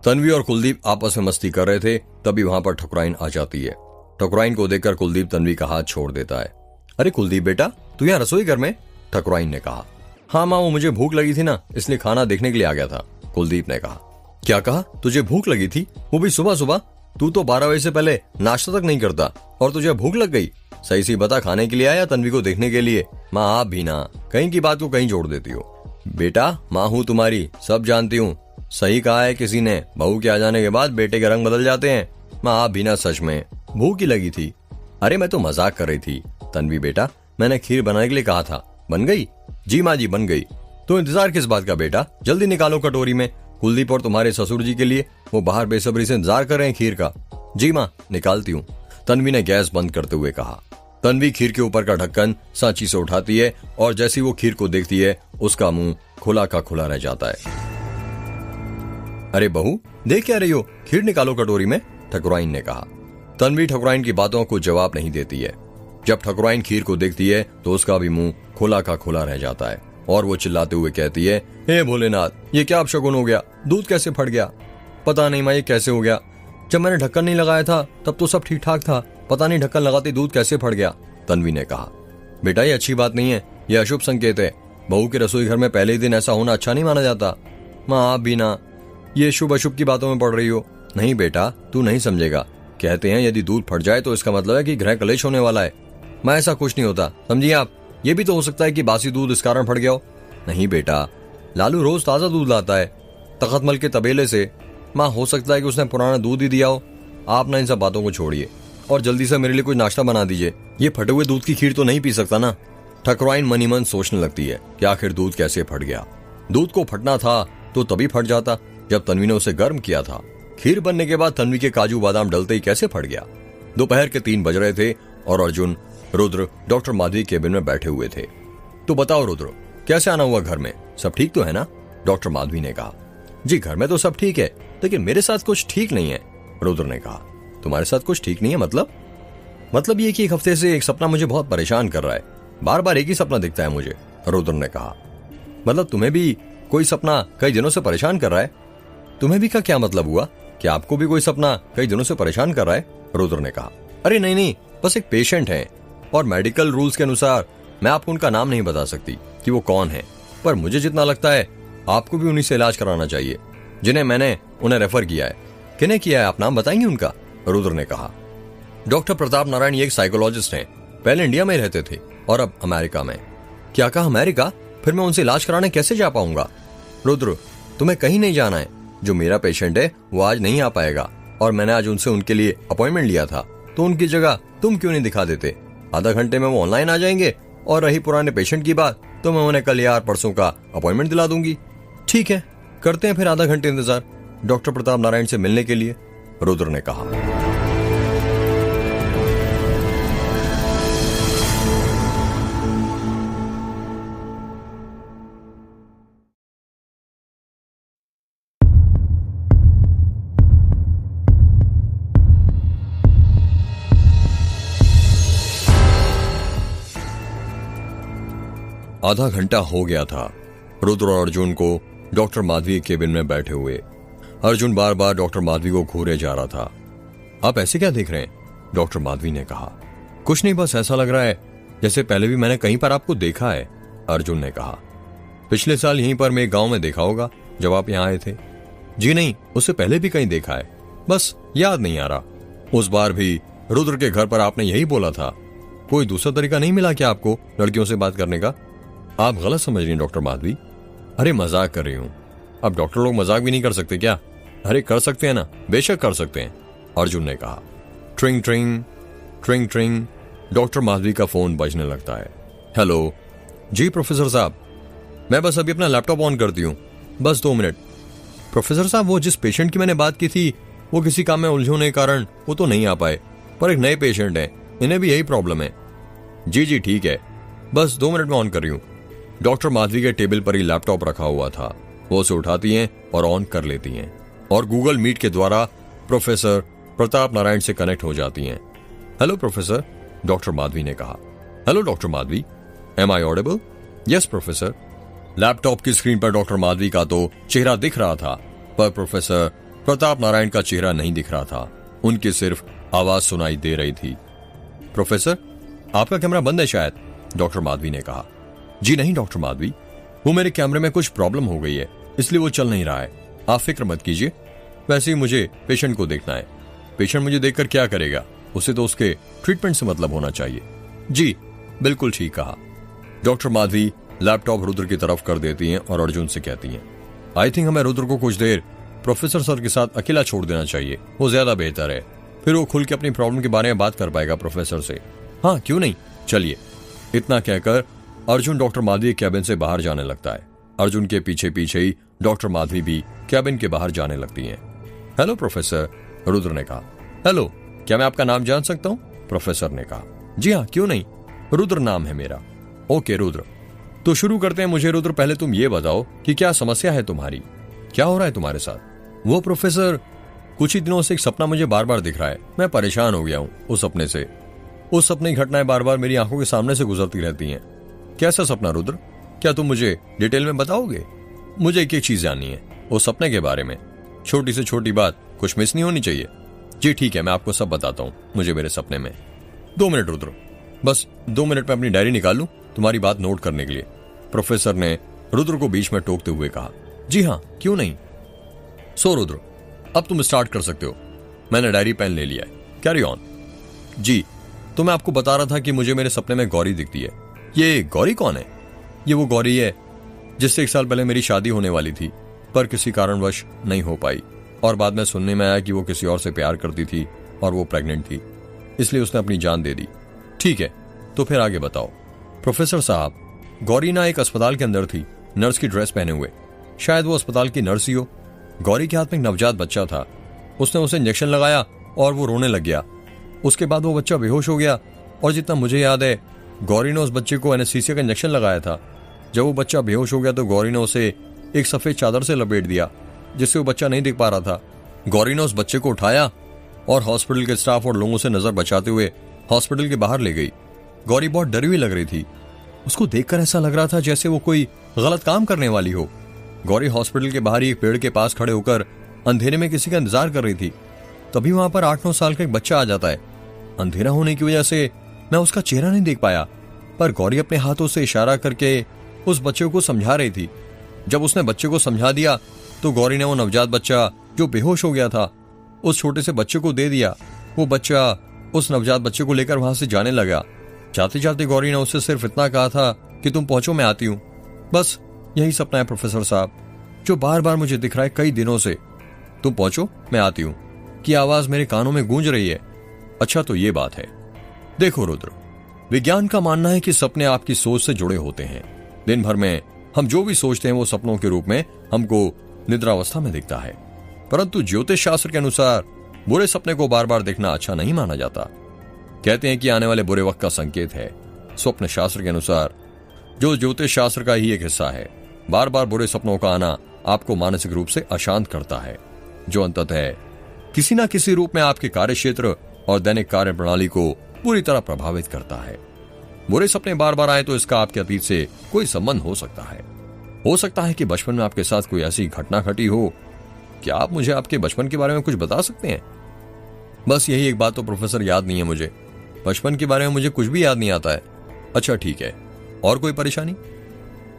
तन्वी और कुलदीप आपस में मस्ती कर रहे थे, तभी वहां पर ठकुराइन आ जाती है। ठकुराइन को देखकर कुलदीप तन्वी का हाथ छोड़ देता है। अरे कुलदीप बेटा, तू यहाँ रसोई घर में? ठकुराइन ने कहा। हाँ माँ, वो मुझे भूख लगी थी ना, इसलिए खाना देखने के लिए आ गया था, कुलदीप ने कहा। क्या कहा? तुझे भूख लगी थी? वो भी सुबह सुबह? तू तो 12 बजे से पहले नाश्ता तक नहीं करता और तुझे भूख लग गई? सही सी बता, खाने के लिए आया तन्वी को देखने के लिए? माँ आप भी ना कहीं की बात को कहीं जोड़ देती हो। बेटा माँ हूँ तुम्हारी, सब जानती हूँ। सही कहा है किसी ने, बहू के आ जाने के बाद बेटे के रंग बदल जाते हैं। माँ आप भी ना सच में भूख ही लगी थी। अरे मैं तो मजाक कर रही थी तन्वी बेटा, मैंने खीर बनाने के लिए कहा था, बन गई? जी माँ जी बन गई। तो इंतजार किस बात का बेटा, जल्दी निकालो कटोरी में। कुलदीप और तुम्हारे ससुर जी के लिए वो बाहर बेसब्री से इंतजार कर रहे हैं खीर का। जी माँ निकालती हूँ, तन्वी ने गैस बंद करते हुए कहा। तन्वी खीर के ऊपर का ढक्कन सांची से उठाती है और जैसी वो खीर को देखती है उसका मुंह खुला का खुला रह जाता है। अरे बहू देख क्या रही हो, खीर निकालो कटोरी में, ठकुराइन ने कहा। तन्वी ठकुराइन की बातों को जवाब नहीं देती है। जब ठकुराइन खीर को देखती है तो उसका भी मुंह खुला का खुला रह जाता है और वो चिल्लाते हुए कहती है, हे भोलेनाथ, ये क्या अपशगुन हो गया? दूध कैसे फट गया? पता नहीं माँ ये कैसे हो गया, जब मैंने ढक्कन नहीं लगाया था तब तो सब ठीक ठाक था, पता नहीं ढक्कन लगाते दूध कैसे फट गया, तन्वी ने कहा। बेटा ये अच्छी बात नहीं है, ये अशुभ संकेत है। बहू के रसोई घर में पहले ही दिन ऐसा होना अच्छा नहीं माना जाता। माँ आप भी ना ये शुभ अशुभ की बातों में पड़ रही हो। नहीं बेटा तू नहीं समझेगा, कहते हैं यदि दूध फट जाए तो इसका मतलब है कि गृह कलेश होने वाला है। माँ ऐसा कुछ नहीं होता, समझिए आप। ये भी तो हो सकता है कि बासी दूध इस कारण फट गया हो। नहीं बेटा, लालू रोज ताजा दूध लाता है तखतमल के तबेले से। माँ हो सकता है कि उसने पुराना दूध ही दिया हो। आप ना इन सब बातों को छोड़िए और जल्दी से मेरे लिए कुछ नाश्ता बना दीजिए। ये फटे हुए दूध की खीर तो नहीं पी सकता ना। ठकुराइन मनी मन सोचने लगती है कि आखिर दूध कैसे फट गया। दूध को फटना था तो तभी फट जाता जब तन्वी ने उसे गर्म किया था। खीर बनने के बाद तन्वी के काजू बादाम डलते ही कैसे फट गया? दोपहर के 3 बज रहे थे और अर्जुन, रुद्र डॉक्टर माधवी केबिन में बैठे हुए थे। तो बताओ रुद्र, कैसे आना हुआ घर में? सब ठीक तो है ना? डॉक्टर माधवी ने कहा। जी घर में तो सब ठीक है, लेकिन मेरे साथ कुछ ठीक नहीं है, रुद्र ने कहा। तुम्हारे साथ कुछ ठीक नहीं है मतलब? मतलब ये कि एक हफ्ते से एक सपना मुझे बहुत परेशान कर रहा है। बार बार एक ही सपना दिखता है मुझे, रुद्र ने कहा। मतलब तुम्हें भी कोई सपना कई दिनों से परेशान कर रहा है? तुम्हें भी का क्या मतलब हुआ कि आपको भी कोई सपना कई दिनों से परेशान कर रहा है? रुद्र ने कहा। अरे नहीं नहीं, बस एक पेशेंट है और मेडिकल रूल्स के अनुसार मैं आपको उनका नाम नहीं बता सकती कि वो कौन है, पर मुझे जितना लगता है आपको भी उन्हीं से इलाज कराना चाहिए जिन्हें मैंने उन्हें रेफर किया है। किन्हें किया है, आप नाम बताएंगे उनका? रुद्र ने कहा। डॉक्टर प्रताप नारायण ये एक साइकोलॉजिस्ट हैं, पहले इंडिया में रहते थे और अब अमेरिका में। क्या कहा, अमेरिका? फिर मैं उनसे इलाज कराने कैसे जा पाऊंगा? रुद्र, तुम्हें कहीं नहीं जाना है। जो मेरा पेशेंट है वो आज नहीं आ पाएगा और मैंने आज उनसे उनके लिए अपॉइंटमेंट लिया था, तो उनकी जगह तुम क्यों नहीं दिखा देते? आधा घंटे में वो ऑनलाइन आ जाएंगे और रही पुराने पेशेंट की बात, तो मैं उन्हें कल या परसों का अपॉइंटमेंट दिला दूंगी। ठीक है, करते हैं फिर आधा घंटे इंतजार डॉक्टर प्रताप नारायण से मिलने के लिए, रुद्र ने कहा। आधा घंटा हो गया था रुद्र और अर्जुन को डॉक्टर माधवी के केबिन में बैठे हुए। अर्जुन बार बार डॉक्टर माधवी को घूरे जा रहा था। आप ऐसे क्या देख रहे हैं? डॉक्टर माधवी ने कहा। कुछ नहीं, बस ऐसा लग रहा है जैसे पहले भी मैंने कहीं पर आपको देखा है, अर्जुन ने कहा। पिछले साल यहीं पर मैं एक गांव में देखा होगा जब आप यहां आए थे। जी नहीं, उससे पहले भी कहीं देखा है, बस याद नहीं आ रहा। उस बार भी रुद्र के घर पर आपने यही बोला था। कोई दूसरा तरीका नहीं मिला क्या आपको लड़कियों से बात करने का? आप गलत समझ रही हैं डॉक्टर माधवी। अरे मजाक कर रही हूं। अब डॉक्टर लोग मजाक भी नहीं कर सकते क्या? अरे कर सकते हैं ना, बेशक कर सकते हैं, अर्जुन ने कहा। ट्रिंग ट्रिंग ट्रिंग ट्रिंग डॉक्टर माधवी का फोन बजने लगता है। हेलो। जी प्रोफेसर साहब, मैं बस अभी अपना लैपटॉप ऑन करती हूँ, बस 2 मिनट। प्रोफेसर साहब, वो जिस पेशेंट की मैंने बात की थी वो किसी काम में उलझे होने के कारण वो तो नहीं आ पाए, पर एक नए पेशेंट हैं, इन्हें भी यही प्रॉब्लम है। जी जी ठीक है, बस 2 मिनट में ऑन कर रही हूँ। डॉक्टर माधवी के टेबल पर ही लैपटॉप रखा हुआ था। वो उसे उठाती हैं और ऑन कर लेती हैं और गूगल मीट के द्वारा प्रोफेसर प्रताप नारायण से कनेक्ट हो जाती हैं। हेलो प्रोफेसर, डॉक्टर माधवी ने कहा। Hello doctor Madhavi, am I audible? Yes professor. Laptop की स्क्रीन पर डॉक्टर माधवी का तो चेहरा दिख रहा था, पर प्रोफेसर प्रताप नारायण का चेहरा नहीं दिख रहा था। उनकी सिर्फ आवाज सुनाई दे रही थी। प्रोफेसर, आपका कैमरा बंद है शायद, डॉक्टर माधवी ने कहा। जी नहीं डॉक्टर माधवी, वो मेरे कैमरे में कुछ प्रॉब्लम हो गई है, इसलिए वो चल नहीं रहा है। आप फिक्र मत कीजिए, वैसे ही मुझे पेशेंट को देखना है। पेशेंट मुझे देखकर क्या करेगा? उसे तो उसके ट्रीटमेंट से मतलब होना चाहिए। जी बिल्कुल ठीक कहा। डॉक्टर माधवी लैपटॉप रुद्र की तरफ कर देती हैं और अर्जुन से कहती हैं, आई थिंक हमें रुद्र को कुछ देर प्रोफेसर सर के साथ अकेला छोड़ देना चाहिए, वो ज्यादा बेहतर है। फिर वो खुल के अपनी प्रॉब्लम के बारे में बात कर पाएगा प्रोफेसर से। हाँ क्यों नहीं, चलिए। इतना कहकर अर्जुन डॉक्टर माधवी कैबिन से बाहर जाने लगता है। अर्जुन के पीछे पीछे ही डॉक्टर माधवी भी कैबिन के बाहर जाने लगती हैं। हेलो प्रोफेसर, रुद्र ने कहा। हेलो, क्या मैं आपका नाम जान सकता हूँ? प्रोफेसर ने कहा। जी हाँ क्यों नहीं, रुद्र नाम है मेरा। ओके रुद्र, तो शुरू करते हैं। मुझे रुद्र पहले तुम ये बताओ कि क्या समस्या है तुम्हारी, क्या हो रहा है तुम्हारे साथ? वो प्रोफेसर, कुछ ही दिनों से एक सपना मुझे बार बार दिख रहा है, मैं परेशान हो गया हूँ उस सपने से। उस सपने की घटनाएं बार बार मेरी आंखों के सामने से गुजरती रहती हैं। कैसा सपना रुद्र, क्या तुम मुझे डिटेल में बताओगे? मुझे एक एक चीज जाननी है उस सपने के बारे में, छोटी से छोटी बात कुछ मिस नहीं होनी चाहिए। जी ठीक है, मैं आपको सब बताता हूँ मुझे मेरे सपने में। 2 मिनट रुद्र, बस 2 मिनट में अपनी डायरी निकाल लूं तुम्हारी बात नोट करने के लिए, प्रोफेसर ने रुद्र को बीच में टोकते हुए कहा। जी हाँ क्यों नहीं। सो रुद्र, अब तुम स्टार्ट कर सकते हो, मैंने डायरी पेन ले लिया है, कैरी ऑन। जी, तो मैं आपको बता रहा था कि मुझे मेरे सपने में गौरी दिखती है। ये गौरी कौन है? ये वो गौरी है जिससे 1 साल पहले मेरी शादी होने वाली थी, पर किसी कारणवश नहीं हो पाई, और बाद में सुनने में आया कि वो किसी और से प्यार करती थी और वो प्रेग्नेंट थी, इसलिए उसने अपनी जान दे दी। ठीक है, तो फिर आगे बताओ। प्रोफेसर साहब, गौरी ना एक अस्पताल के अंदर थी, नर्स की ड्रेस पहने हुए, शायद वो अस्पताल की नर्स ही हो। गौरी के हाथ में एक नवजात बच्चा था, उसने उसे इंजेक्शन लगाया और वो रोने लग गया। उसके बाद वो बच्चा बेहोश हो गया, और जितना मुझे याद है गौरी ने उस बच्चे को एनेस्थीसिया का इंजेक्शन लगाया था। जब वो बच्चा बेहोश हो गया तो गौरी ने उसे एक सफेद चादर से लपेट दिया, जिससे वो बच्चा नहीं दिख पा रहा था। गौरी ने उस बच्चे को उठाया और हॉस्पिटल के स्टाफ और लोगों से नजर बचाते हुए हॉस्पिटल के बाहर ले गई। गौरी बहुत डरी हुई लग रही थी, उसको देखकर ऐसा लग रहा था जैसे वो कोई गलत काम करने वाली हो। गौरी हॉस्पिटल के बाहर ही एक पेड़ के पास खड़े होकर अंधेरे में किसी का इंतजार कर रही थी। तभी वहां पर 8-9 साल का एक बच्चा आ जाता है। अंधेरा होने की वजह से मैं उसका चेहरा नहीं देख पाया, पर गौरी अपने हाथों से इशारा करके उस बच्चे को समझा रही थी। जब उसने बच्चे को समझा दिया तो गौरी ने वो नवजात बच्चा जो बेहोश हो गया था उस छोटे से बच्चे को दे दिया। वो बच्चा उस नवजात बच्चे को लेकर वहां से जाने लगा। जाते जाते गौरी ने उससे सिर्फ इतना कहा था कि तुम पहुंचो, मैं आती हूं। बस यही सपना है प्रोफेसर साहब, जो बार बार मुझे दिख रहा है कई दिनों से। तुम पहुंचो, मैं आती हूं की आवाज मेरे कानों में गूंज रही है। अच्छा तो ये बात है। देखो रुद्र, विज्ञान का मानना है कि सपने आपकी सोच से जुड़े होते हैं। दिन भर में हम जो भी सोचते हैं वो सपनों के रूप में हमको निद्रावस्था में दिखता है, परंतु ज्योतिष शास्त्र के अनुसार बुरे सपने को बार बार देखना अच्छा नहीं माना जाता। कहते हैं कि आने वाले बुरे वक्त का संकेत है। स्वप्न शास्त्र के अनुसार जो ज्योतिष शास्त्र का ही एक हिस्सा है, बार बार बुरे सपनों का आना आपको मानसिक रूप से अशांत करता है, जो अंततः किसी न किसी रूप में आपके कार्य क्षेत्र और दैनिक कार्य प्रणाली को पूरी तरह प्रभावित करता है। बुरे सपने बार बार आए तो इसका आपके अतीत से कोई संबंध हो सकता है। हो सकता है कि बचपन में आपके साथ कोई ऐसी घटना घटी हो। क्या आप मुझे आपके बचपन के बारे में कुछ बता सकते हैं? बस यही एक बात तो प्रोफेसर याद नहीं है मुझे। बचपन के बारे में मुझे कुछ भी याद नहीं आता है। अच्छा ठीक है, और कोई परेशानी?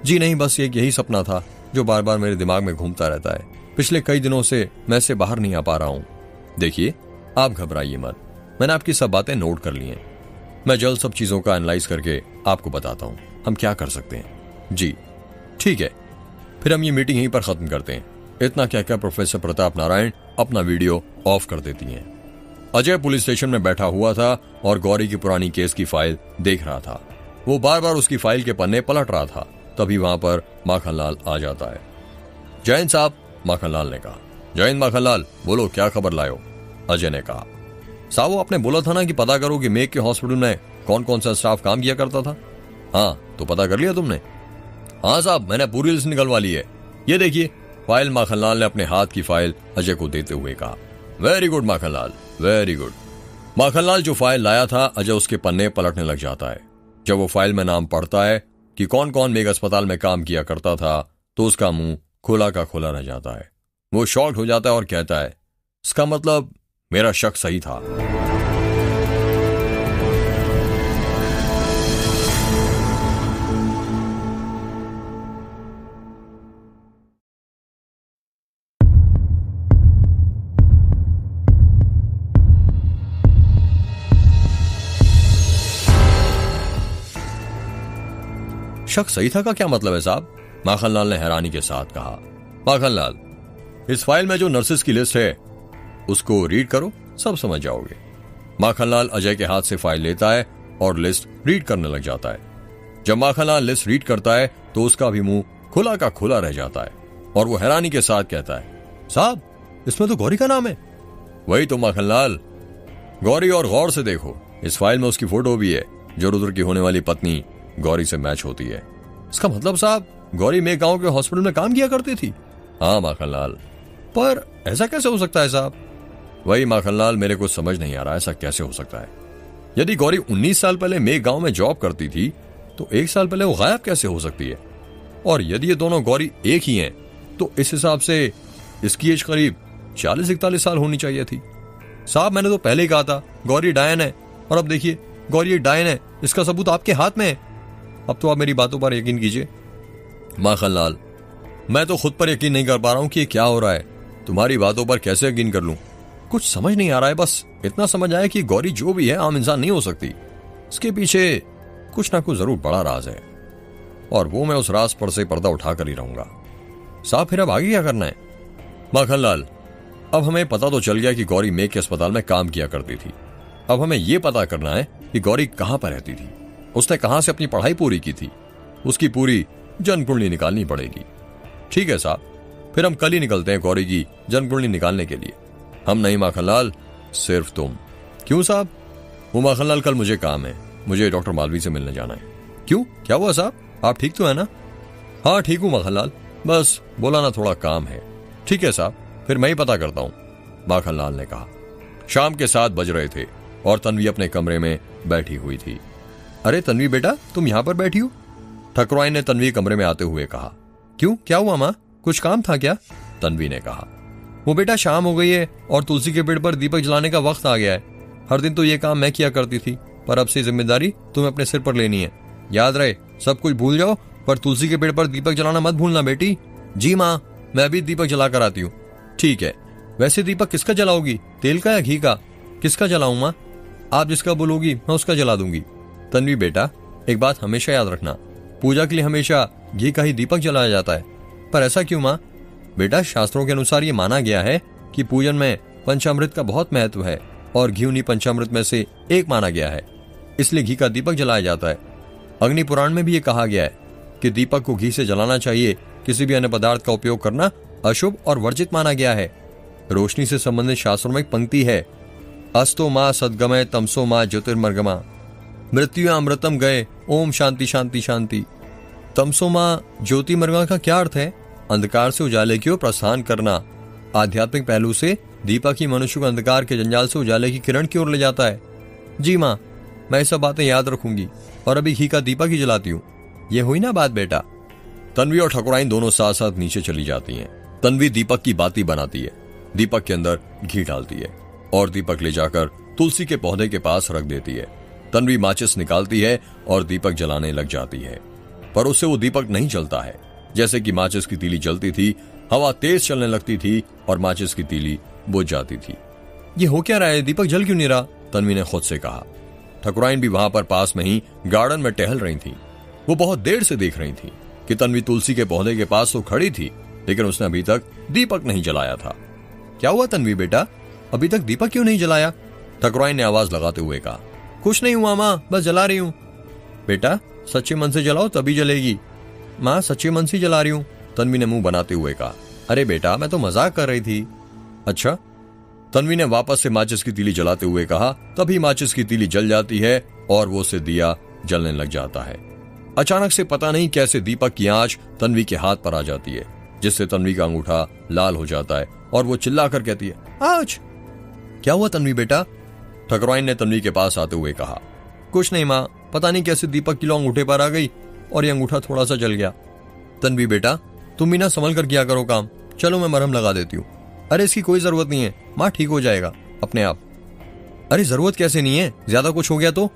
जी नहीं, बस एक यही सपना था जो बार बार मेरे दिमाग में घूमता रहता है। पिछले कई दिनों से मैं इससे बाहर नहीं आ पा रहा हूं। देखिए, आप घबराइए मत, मैंने आपकी सब बातें नोट कर ली हैं। मैं जल्द सब चीजों का एनालाइज करके आपको बताता हूं हम क्या कर सकते हैं। जी ठीक है, फिर हम ये मीटिंग यहीं पर खत्म करते हैं। इतना कहकर प्रोफेसर प्रताप नारायण अपना वीडियो ऑफ कर देती हैं। अजय पुलिस स्टेशन में बैठा हुआ था और गौरी की पुरानी केस की फाइल देख रहा था। वो बार बार उसकी फाइल के पन्ने पलट रहा था। तभी वहां पर माखनलाल आ जाता है। जयंत साहब, माखनलाल ने कहा। जयंत माखनलाल, बोलो क्या खबर लायो? अजय ने कहा। साहब, आपने बोला था ना कि पता करो कि मेघ के हॉस्पिटल में कौन कौन सा स्टाफ काम किया करता था। हाँ, तो पता कर लिया तुमने? हाँ साहब, मैंने पूरी लिस्ट निकलवा ली है। ये देखिए फाइल। माखनलाल ने अपने हाथ की फाइल अजय को देते हुए कहा। Very good Makhanlal, very good. Makhanlal जो फाइल लाया था, अजय उसके पन्ने पलटने लग जाता है। जब वो फाइल में नाम पढ़ता है कि कौन कौन मेघ अस्पताल में काम किया करता था, तो उसका मुंह खुला का खुला रह जाता है। वो शॉक्ड हो जाता है और कहता है, इसका मतलब मेरा शक सही था। शक सही था का क्या मतलब है साहब? माखनलाल ने हैरानी के साथ कहा। माखनलाल, इस फाइल में जो नर्सेस की लिस्ट है उसको रीड करो, सब समझ जाओगे। माखनलाल अजय के हाथ से फाइल लेता है और लिस्ट रीड करने लग जाता है। जब माखनलाल लिस्ट रीड करता है तो उसका भी मुंह खुला का खुला रह जाता है और वो हैरानी के साथ कहता है, साहब इसमें तो गौरी का नाम है। वही तो माखनलाल, गौरी, और गौर से देखो, इस फाइल में उसकी फोटो भी है जो रुद्र की होने वाली पत्नी गौरी से मैच होती है। इसका मतलब साहब गौरी मेघ गांव के हॉस्पिटल में काम किया करती थी। हाँ माखनलाल, पर ऐसा कैसे हो सकता है साहब? वही माखनलाल, मेरे को समझ नहीं आ रहा ऐसा कैसे हो सकता है। यदि गौरी 19 साल पहले मेघ गांव में जॉब करती थी तो 1 साल पहले वो गायब कैसे हो सकती है? और यदि ये दोनों गौरी एक ही हैं तो इस हिसाब से इसकी एज करीब 40-41 साल होनी चाहिए थी। साहब मैंने तो पहले ही कहा था गौरी डायन है, और अब देखिए गौरी डायन है, इसका सबूत आपके हाथ में है। अब तो आप मेरी बातों पर यकीन कीजिए। माखनलाल, मैं तो खुद पर यकीन नहीं कर पा रहा हूं कि ये क्या हो रहा है। तुम्हारी बातों पर कैसे यकीन कर लूं? कुछ समझ नहीं आ रहा है। बस इतना समझ आया कि गौरी जो भी है आम इंसान नहीं हो सकती। इसके पीछे कुछ ना कुछ जरूर बड़ा राज है, और वो मैं उस राज पर से पर्दा उठाकर ही रहूंगा। साहब फिर अब आगे क्या करना है? माखनलाल, अब हमें पता तो चल गया कि गौरी मेघ के अस्पताल में काम किया करती थी। अब हमें यह पता करना है कि गौरी कहां पर रहती थी, उसने कहां से अपनी पढ़ाई पूरी की थी। उसकी पूरी जन्म कुंडली निकालनी पड़ेगी। ठीक है साहब, फिर हम कल ही निकलते हैं गौरी की जन्म कुंडली निकालने के लिए। हम नहीं माखनलाल, सिर्फ तुम। क्यों साहब? वो माखनलाल, कल मुझे काम है, मुझे डॉक्टर मालवी से मिलने जाना है। क्यों, क्या हुआ साहब? आप ठीक तो है ना? हाँ ठीक हूं माखनलाल, बस बोला ना थोड़ा काम है। ठीक है साहब, फिर मैं ही पता करता हूं, माखनलाल ने कहा। शाम के 7 बज रहे थे और तन्वी अपने कमरे में बैठी हुई थी। अरे तन्वी बेटा, तुम यहां पर बैठी हो? ठकुराइन ने तन्वी कमरे में आते हुए कहा। क्यों, क्या हुआ माँ, कुछ काम था क्या? तन्वी ने कहा। वो बेटा शाम हो गई है और तुलसी के पेड़ पर दीपक जलाने का वक्त आ गया है। हर दिन तो ये काम मैं किया करती थी, पर अब से जिम्मेदारी तुम्हें अपने सिर पर लेनी है। याद रहे, सब कुछ भूल जाओ, पर तुलसी के पेड़ पर दीपक जलाना मत भूलना बेटी। जी माँ, मैं अभी दीपक जला कर आती हूँ। ठीक है, वैसे दीपक किसका जलाओगी, तेल का या घी का? किसका जलाऊं माँ? आप जिसका बोलोगी मैं उसका जला दूंगी। तन्वी बेटा, एक बात हमेशा याद रखना, पूजा के लिए हमेशा घी का ही दीपक जलाया जाता है। पर ऐसा क्यों माँ? बेटा, शास्त्रों के अनुसार ये माना गया है कि पूजन में पंचामृत का बहुत महत्व है और घी उन्हीं पंचामृत में से एक माना गया है, इसलिए घी का दीपक जलाया जाता है। अग्नि पुराण में भी ये कहा गया है कि दीपक को घी से जलाना चाहिए। किसी भी अन्य पदार्थ का उपयोग करना अशुभ और वर्जित माना गया है। रोशनी से संबंधित शास्त्रों में एक पंक्ति है, अस्तो माँ सद्गमय तमसो माँ ज्योतिर्मर्गमा मृत्यु अमृतम गए ओम शांति शांति शांति। तमसो माँ ज्योतिर्मर्गमा का क्या अर्थ है? अंधकार से उजाले की ओर प्रस्थान करना। आध्यात्मिक पहलू से दीपक ही मनुष्य को अंधकार के जंजाल से उजाले की किरण की ओर ले जाता है। जी माँ, मैं ये सब बातें याद रखूंगी और अभी घी का दीपक ही जलाती हूँ। ये हुई ना बात बेटा। तन्वी और ठकुराइन दोनों साथ साथ नीचे चली जाती हैं। तन्वी दीपक की बाती बनाती है, दीपक के अंदर घी डालती है और दीपक ले जाकर तुलसी के पौधे के पास रख देती है। तन्वी माचिस निकालती है और दीपक जलाने लग जाती है, पर उससे वो दीपक नहीं जलता है। जैसे कि माचिस की तीली जलती थी, हवा तेज चलने लगती थी और माचिस की तीली बुझ जाती थी। ये हो क्या रहा है, दीपक जल क्यों नहीं रहा? तन्वी ने खुद से कहा। ठकुराइन भी वहां पर पास में ही गार्डन में टहल रही थी। वो बहुत देर से देख रही थी कि तन्वी तुलसी के पौधे के पास तो खड़ी थी, लेकिन उसने अभी तक दीपक नहीं जलाया था। क्या हुआ तन्वी बेटा, अभी तक दीपक क्यों नहीं जलाया? ठकुराइन ने आवाज लगाते हुए कहा। कुछ नहीं हुआ माँ, बस जला रही हूँ। बेटा, सच्चे मन से जलाओ तभी जलेगी। माँ, सच्चे मन से जला रही हूँ, तन्वी ने मुंह बनाते हुए कहा। अरे बेटा, मैं तो मजाक कर रही थी। अच्छा, तन्वी ने वापस से माचिस की तीली जलाते हुए कहा। तभी माचिस की तीली जल जाती है और वो से दिया जलने लग जाता है। अचानक से पता नहीं कैसे दीपक की आंच तन्वी के हाथ पर आ जाती है, जिससे तन्वी का अंगूठा लाल हो जाता है और वो चिल्लाकर कहती है, आउच! क्या हुआ तन्वी बेटा? ठकुराइन ने तन्वी के पास आते हुए कहा। कुछ नहीं माँ, पता नहीं कैसे दीपक की लौ अंगूठे पर आ गई और ये अंगूठा थोड़ा सा जल गया। तन्वी बेटा, तुम भी ना संभल कर किया करो काम। चलो मैं मरहम लगा देती हूँ। अरे इसकी कोई जरूरत नहीं है माँ, ठीक हो जाएगा अपने आप। अरे जरूरत कैसे नहीं है, ज्यादा कुछ हो गया तो?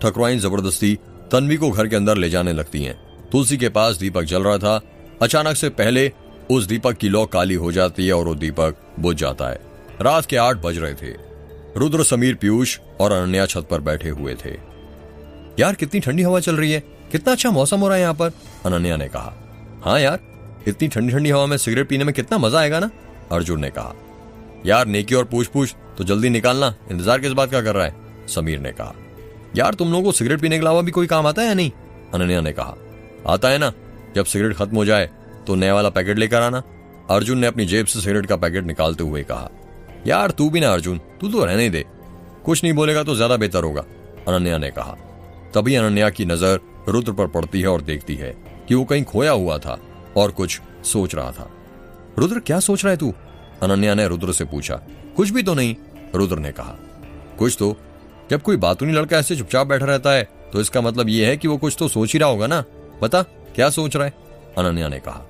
ठकुराइन जबरदस्ती तन्वी को घर के अंदर ले जाने लगती हैं। तुलसी के पास दीपक जल रहा था। अचानक से पहले उस दीपक की लौ काली हो जाती है और वो दीपक बुझ जाता है। रात के 8 बज रहे थे। रुद्र, समीर, पीयूष और अनन्या छत पर बैठे हुए थे। यार कितनी ठंडी हवा चल रही है, कितना अच्छा मौसम हो रहा है यहाँ पर, अनन्या ने कहा। हाँ यार, इतनी ठंडी ठंडी हवा में सिगरेट पीने में कितना मजा आएगा ना, अर्जुन ने कहा। यार नेकी और पूछ पूछ तो जल्दी निकालना, इंतजार किस बात का कर रहा है, समीर ने कहा। यार तुम लोगों को सिगरेट पीने के अलावा भी कोई काम आता है या नहीं, अनन्या ने कहा। आता है ना, जब सिगरेट खत्म हो जाए तो नया वाला पैकेट लेकर आना, अर्जुन ने अपनी जेब से सिगरेट का पैकेट निकालते हुए कहा। यार तू भी ना अर्जुन, तू तो रहने दे, कुछ नहीं बोलेगा तो ज्यादा बेहतर होगा, अनन्या ने कहा। तभी अनन्या की नजर रुद्र पर पड़ती है और देखती है कि वो कहीं खोया हुआ था और कुछ सोच रहा था। रुद्र क्या सोच रहा है तू, अनन्या ने रुद्र से पूछा। कुछ भी तो नहीं, रुद्र ने कहा। कुछ तो, जब कोई बातूनी लड़का ऐसे चुपचाप बैठा रहता है तो इसका मतलब ये है कि वो कुछ तो सोच ही रहा होगा ना, बता क्या सोच रहा है, अनन्या ने कहा।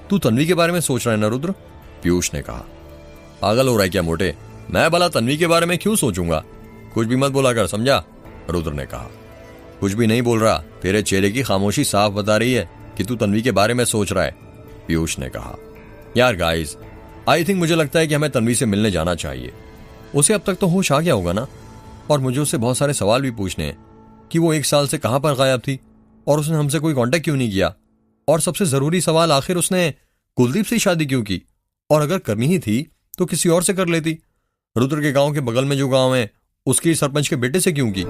तू तन्वी के बारे में सोच रहा है ना रुद्र, पीयूष ने कहा। पागल हो रहा है क्या मोटे, मैं भला तन्वी के बारे में क्यों सोचूंगा, कुछ भी मत बोला कर, समझा, रुद्र ने कहा। कुछ भी नहीं बोल रहा, तेरे चेहरे की खामोशी साफ बता रही है कि तू तन्वी के बारे में सोच रहा है, पीयूष ने कहा। यार गाइस, आई थिंक मुझे लगता है कि हमें तन्वी से मिलने जाना चाहिए। उसे अब तक तो होश आ गया होगा ना, और मुझे उससे बहुत सारे सवाल भी पूछने हैं कि वो 1 साल से कहां पर गायब थी और उसने हमसे कोई कांटेक्ट क्यों नहीं किया, और सबसे जरूरी सवाल, आखिर उसने कुलदीप से शादी क्यों की, और अगर करनी ही थी तो किसी और से कर लेती, रुद्र के गांव के बगल में जो गांव है उसके सरपंच के बेटे से क्यों की।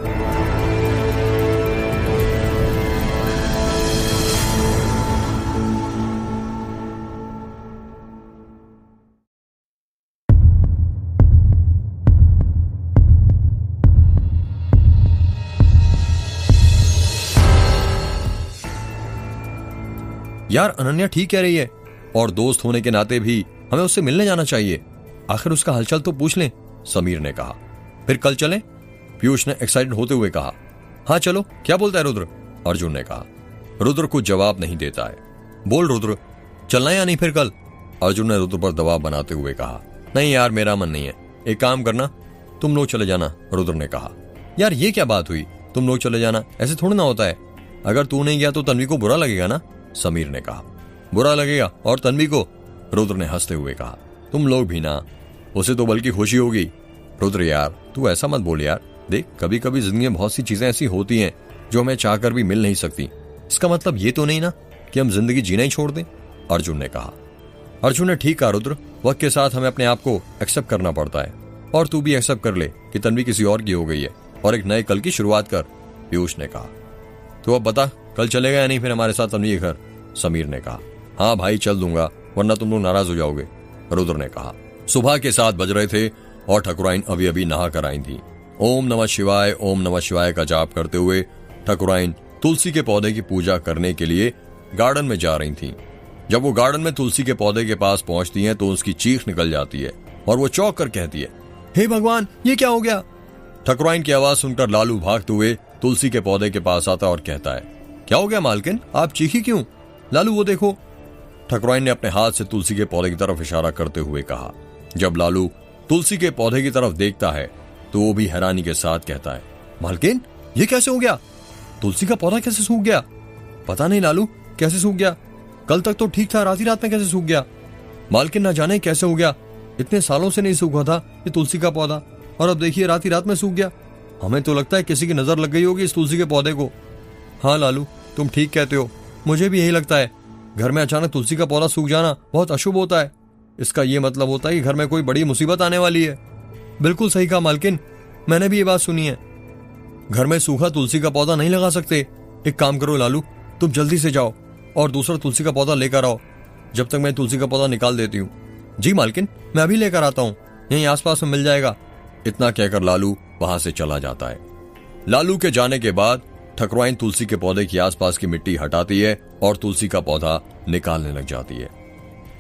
यार अनन्या ठीक कह रही है, और दोस्त होने के नाते भी हमें उससे मिलने जाना चाहिए, आखिर उसका हालचाल तो पूछ लें, समीर ने कहा। फिर कल चलें, पीयूष ने एक्साइटेड होते हुए कहा। हाँ चलो, क्या बोलता है रुद्र, अर्जुन ने कहा। रुद्र कुछ जवाब नहीं देता है। बोल रुद्र, चलना या नहीं फिर कल? अर्जुन ने रुद्र पर दबाव बनाते हुए कहा। नहीं यार, मेरा मन नहीं है। एक काम करना, तुम लोग चले जाना, रुद्र ने कहा। यार ये क्या बात हुई, तुम लोग चले जाना? ऐसे थोड़ी ना होता है। अगर तू नहीं गया तो तन्वी को बुरा लगेगा ना, समीर ने कहा। बुरा लगेगा? और तन्वी को? रुद्र ने हंसते हुए कहा। तुम लोग भी ना, उसे तो बल्कि खुशी होगी। रुद्र यार, तू ऐसा मत बोल यार। देख, कभी कभी जिंदगी में बहुत सी चीजें ऐसी होती हैं जो हमें चाहकर भी मिल नहीं सकती। इसका मतलब ये तो नहीं ना कि हम जिंदगी जीना ही छोड़ दें, अर्जुन ने कहा। अर्जुन ने ठीक कहा रुद्र, वक्त के साथ हमें अपने आप को एक्सेप्ट करना पड़ता है। और तू भी एक्सेप्ट कर ले कि तन्वी किसी और की हो गई है और एक नए कल की शुरुआत कर, पीयूष ने कहा। तो अब बता, कल चलेगा या नहीं फिर हमारे साथ तन्वी के घर, समीर ने कहा। हाँ भाई चल दूंगा, वरना तुम लोग नाराज हो जाओगे, रुद्र ने कहा। सुबह के 7 बज रहे थे और ठकुराइन अभी अभी नहा कर आई थी। ओम नमः शिवाय का जाप करते हुए ठकुराइन तुलसी के पौधे की पूजा करने के लिए गार्डन में जा रही थी। जब वो गार्डन में तुलसी के पौधे के पास पहुंचती हैं तो उसकी चीख निकल जाती है और वो चौंक कर कहती है, हे भगवान, ये क्या हो गया? ठकुराइन की आवाज सुनकर लालू भागते हुए तुलसी के पौधे के पास आता और कहता है, क्या हो गया मालकिन, आप चीखी क्यों? लालू वो देखो। ठकुराइन ने अपने हाथ से तुलसी के पौधे की तरफ इशारा करते हुए कहा। जब लालू तुलसी के पौधे की तरफ देखता है तो वो भी हैरानी के साथ कहता है, मालकिन ये कैसे हो गया? तुलसी का पौधा कैसे सूख गया? पता नहीं लालू, कैसे सूख गया? कल तक तो ठीक था, रात ही रात में कैसे सूख गया? मालकिन ना जाने कैसे हो गया, इतने सालों से नहीं सूखा था ये तुलसी का पौधा, और अब देखिए रात ही रात में सूख गया। हमें तो लगता है किसी की नजर लग गई होगी इस तुलसी के पौधे को। हाँ लालू, तुम ठीक कहते हो, मुझे भी यही लगता है। घर में अचानक तुलसी का पौधा सूख जाना बहुत अशुभ होता है। इसका ये मतलब होता है कि घर में कोई बड़ी मुसीबत आने वाली है। बिल्कुल सही कहा मालकिन, मैंने भी ये बात सुनी है। घर में सूखा तुलसी का पौधा नहीं लगा सकते। एक काम करो लालू, तुम जल्दी से जाओ और दूसरा तुलसी का पौधा लेकर आओ, जब तक मैं तुलसी का पौधा निकाल देती हूँ। जी मालकिन, मैं अभी लेकर आता हूँ, यहीं आसपास में मिल जाएगा। इतना कहकर लालू वहां से चला जाता है। लालू के जाने के बाद ठकुराइन तुलसी के पौधे की आसपास की मिट्टी हटाती है और तुलसी का पौधा निकालने लग जाती है।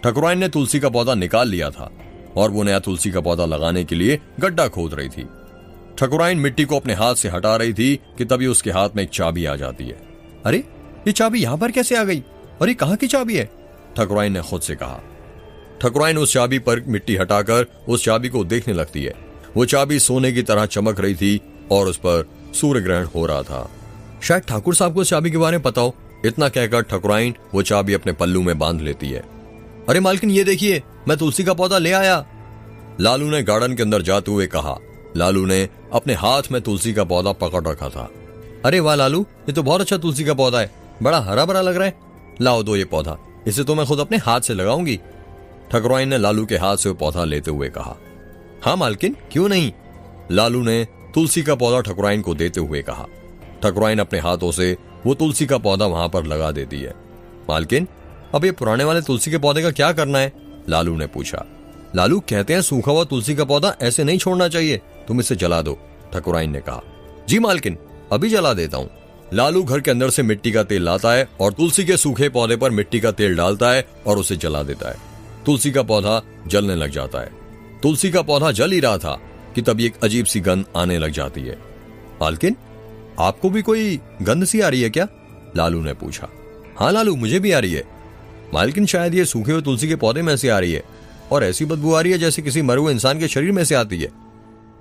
ठकुराइन ने तुलसी का पौधा निकाल लिया था और वो नया तुलसी का पौधा लगाने के लिए गड्ढा खोद रही थी। ठकुराइन मिट्टी को अपने हाथ से हटा रही थी कि तभी उसके हाथ में एक चाबी आ जाती है। अरे, ये चाबी यहाँ पर कैसे आ गई और ये कहाँ की चाबी है? ठकुराइन ने खुद से कहा। ठकुराइन उस चाबी पर मिट्टी हटाकर उस चाबी को देखने लगती है। वो चाबी सोने की तरह चमक रही थी और उस पर सूर्य ग्रहण हो रहा था। शायद ठाकुर साहब को उस चाबी के बारे में पता हो। इतना कहकर ठकुराइन वो चाबी अपने पल्लू में बांध लेती है। अरे मालकिन, ये देखिए, मैं तुलसी का पौधा ले आया, लालू ने गार्डन के अंदर जाते हुए कहा। लालू ने अपने हाथ में तुलसी का पौधा पकड़ रखा था। अरे वाह लालू, ये तो बहुत अच्छा तुलसी का पौधा है, बड़ा हरा भरा लग रहा है। लाओ दो ये पौधा, इसे तो मैं खुद अपने हाथ से लगाऊंगी। ठकुराइन ने लालू के हाथ से वो पौधा लेते हुए कहा। हाँ मालकिन, क्यों नहीं, लालू ने तुलसी का पौधा ठकुराइन को देते हुए कहा। ठकुराइन अपने हाथों से वो तुलसी का पौधा वहां पर लगा देती है। मालकिन, अब ये पुराने वाले तुलसी के पौधे का क्या करना है? लालू ने पूछा। लालू, कहते हैं सूखा हुआ तुलसी का पौधा ऐसे नहीं छोड़ना चाहिए, तुम इसे जला दो, ठकुराइन ने कहा। जी मालकिन, अभी जला देता हूँ। लालू घर के अंदर से मिट्टी का तेल लाता है और तुलसी के सूखे पौधे पर मिट्टी का तेल डालता है और उसे जला देता है। तुलसी का पौधा जलने लग जाता है। तुलसी का पौधा जल ही रहा था कि तभी एक अजीब सी गंध आने लग जाती है। मालकिन, आपको भी कोई गंध सी आ रही है क्या? लालू ने पूछा। हाँ लालू, मुझे भी आ रही है। मालकिन, शायद ये सूखे हुए तुलसी के पौधे में से आ रही है और ऐसी बदबू आ रही है जैसे किसी मरे हुए इंसान के शरीर में से आती है।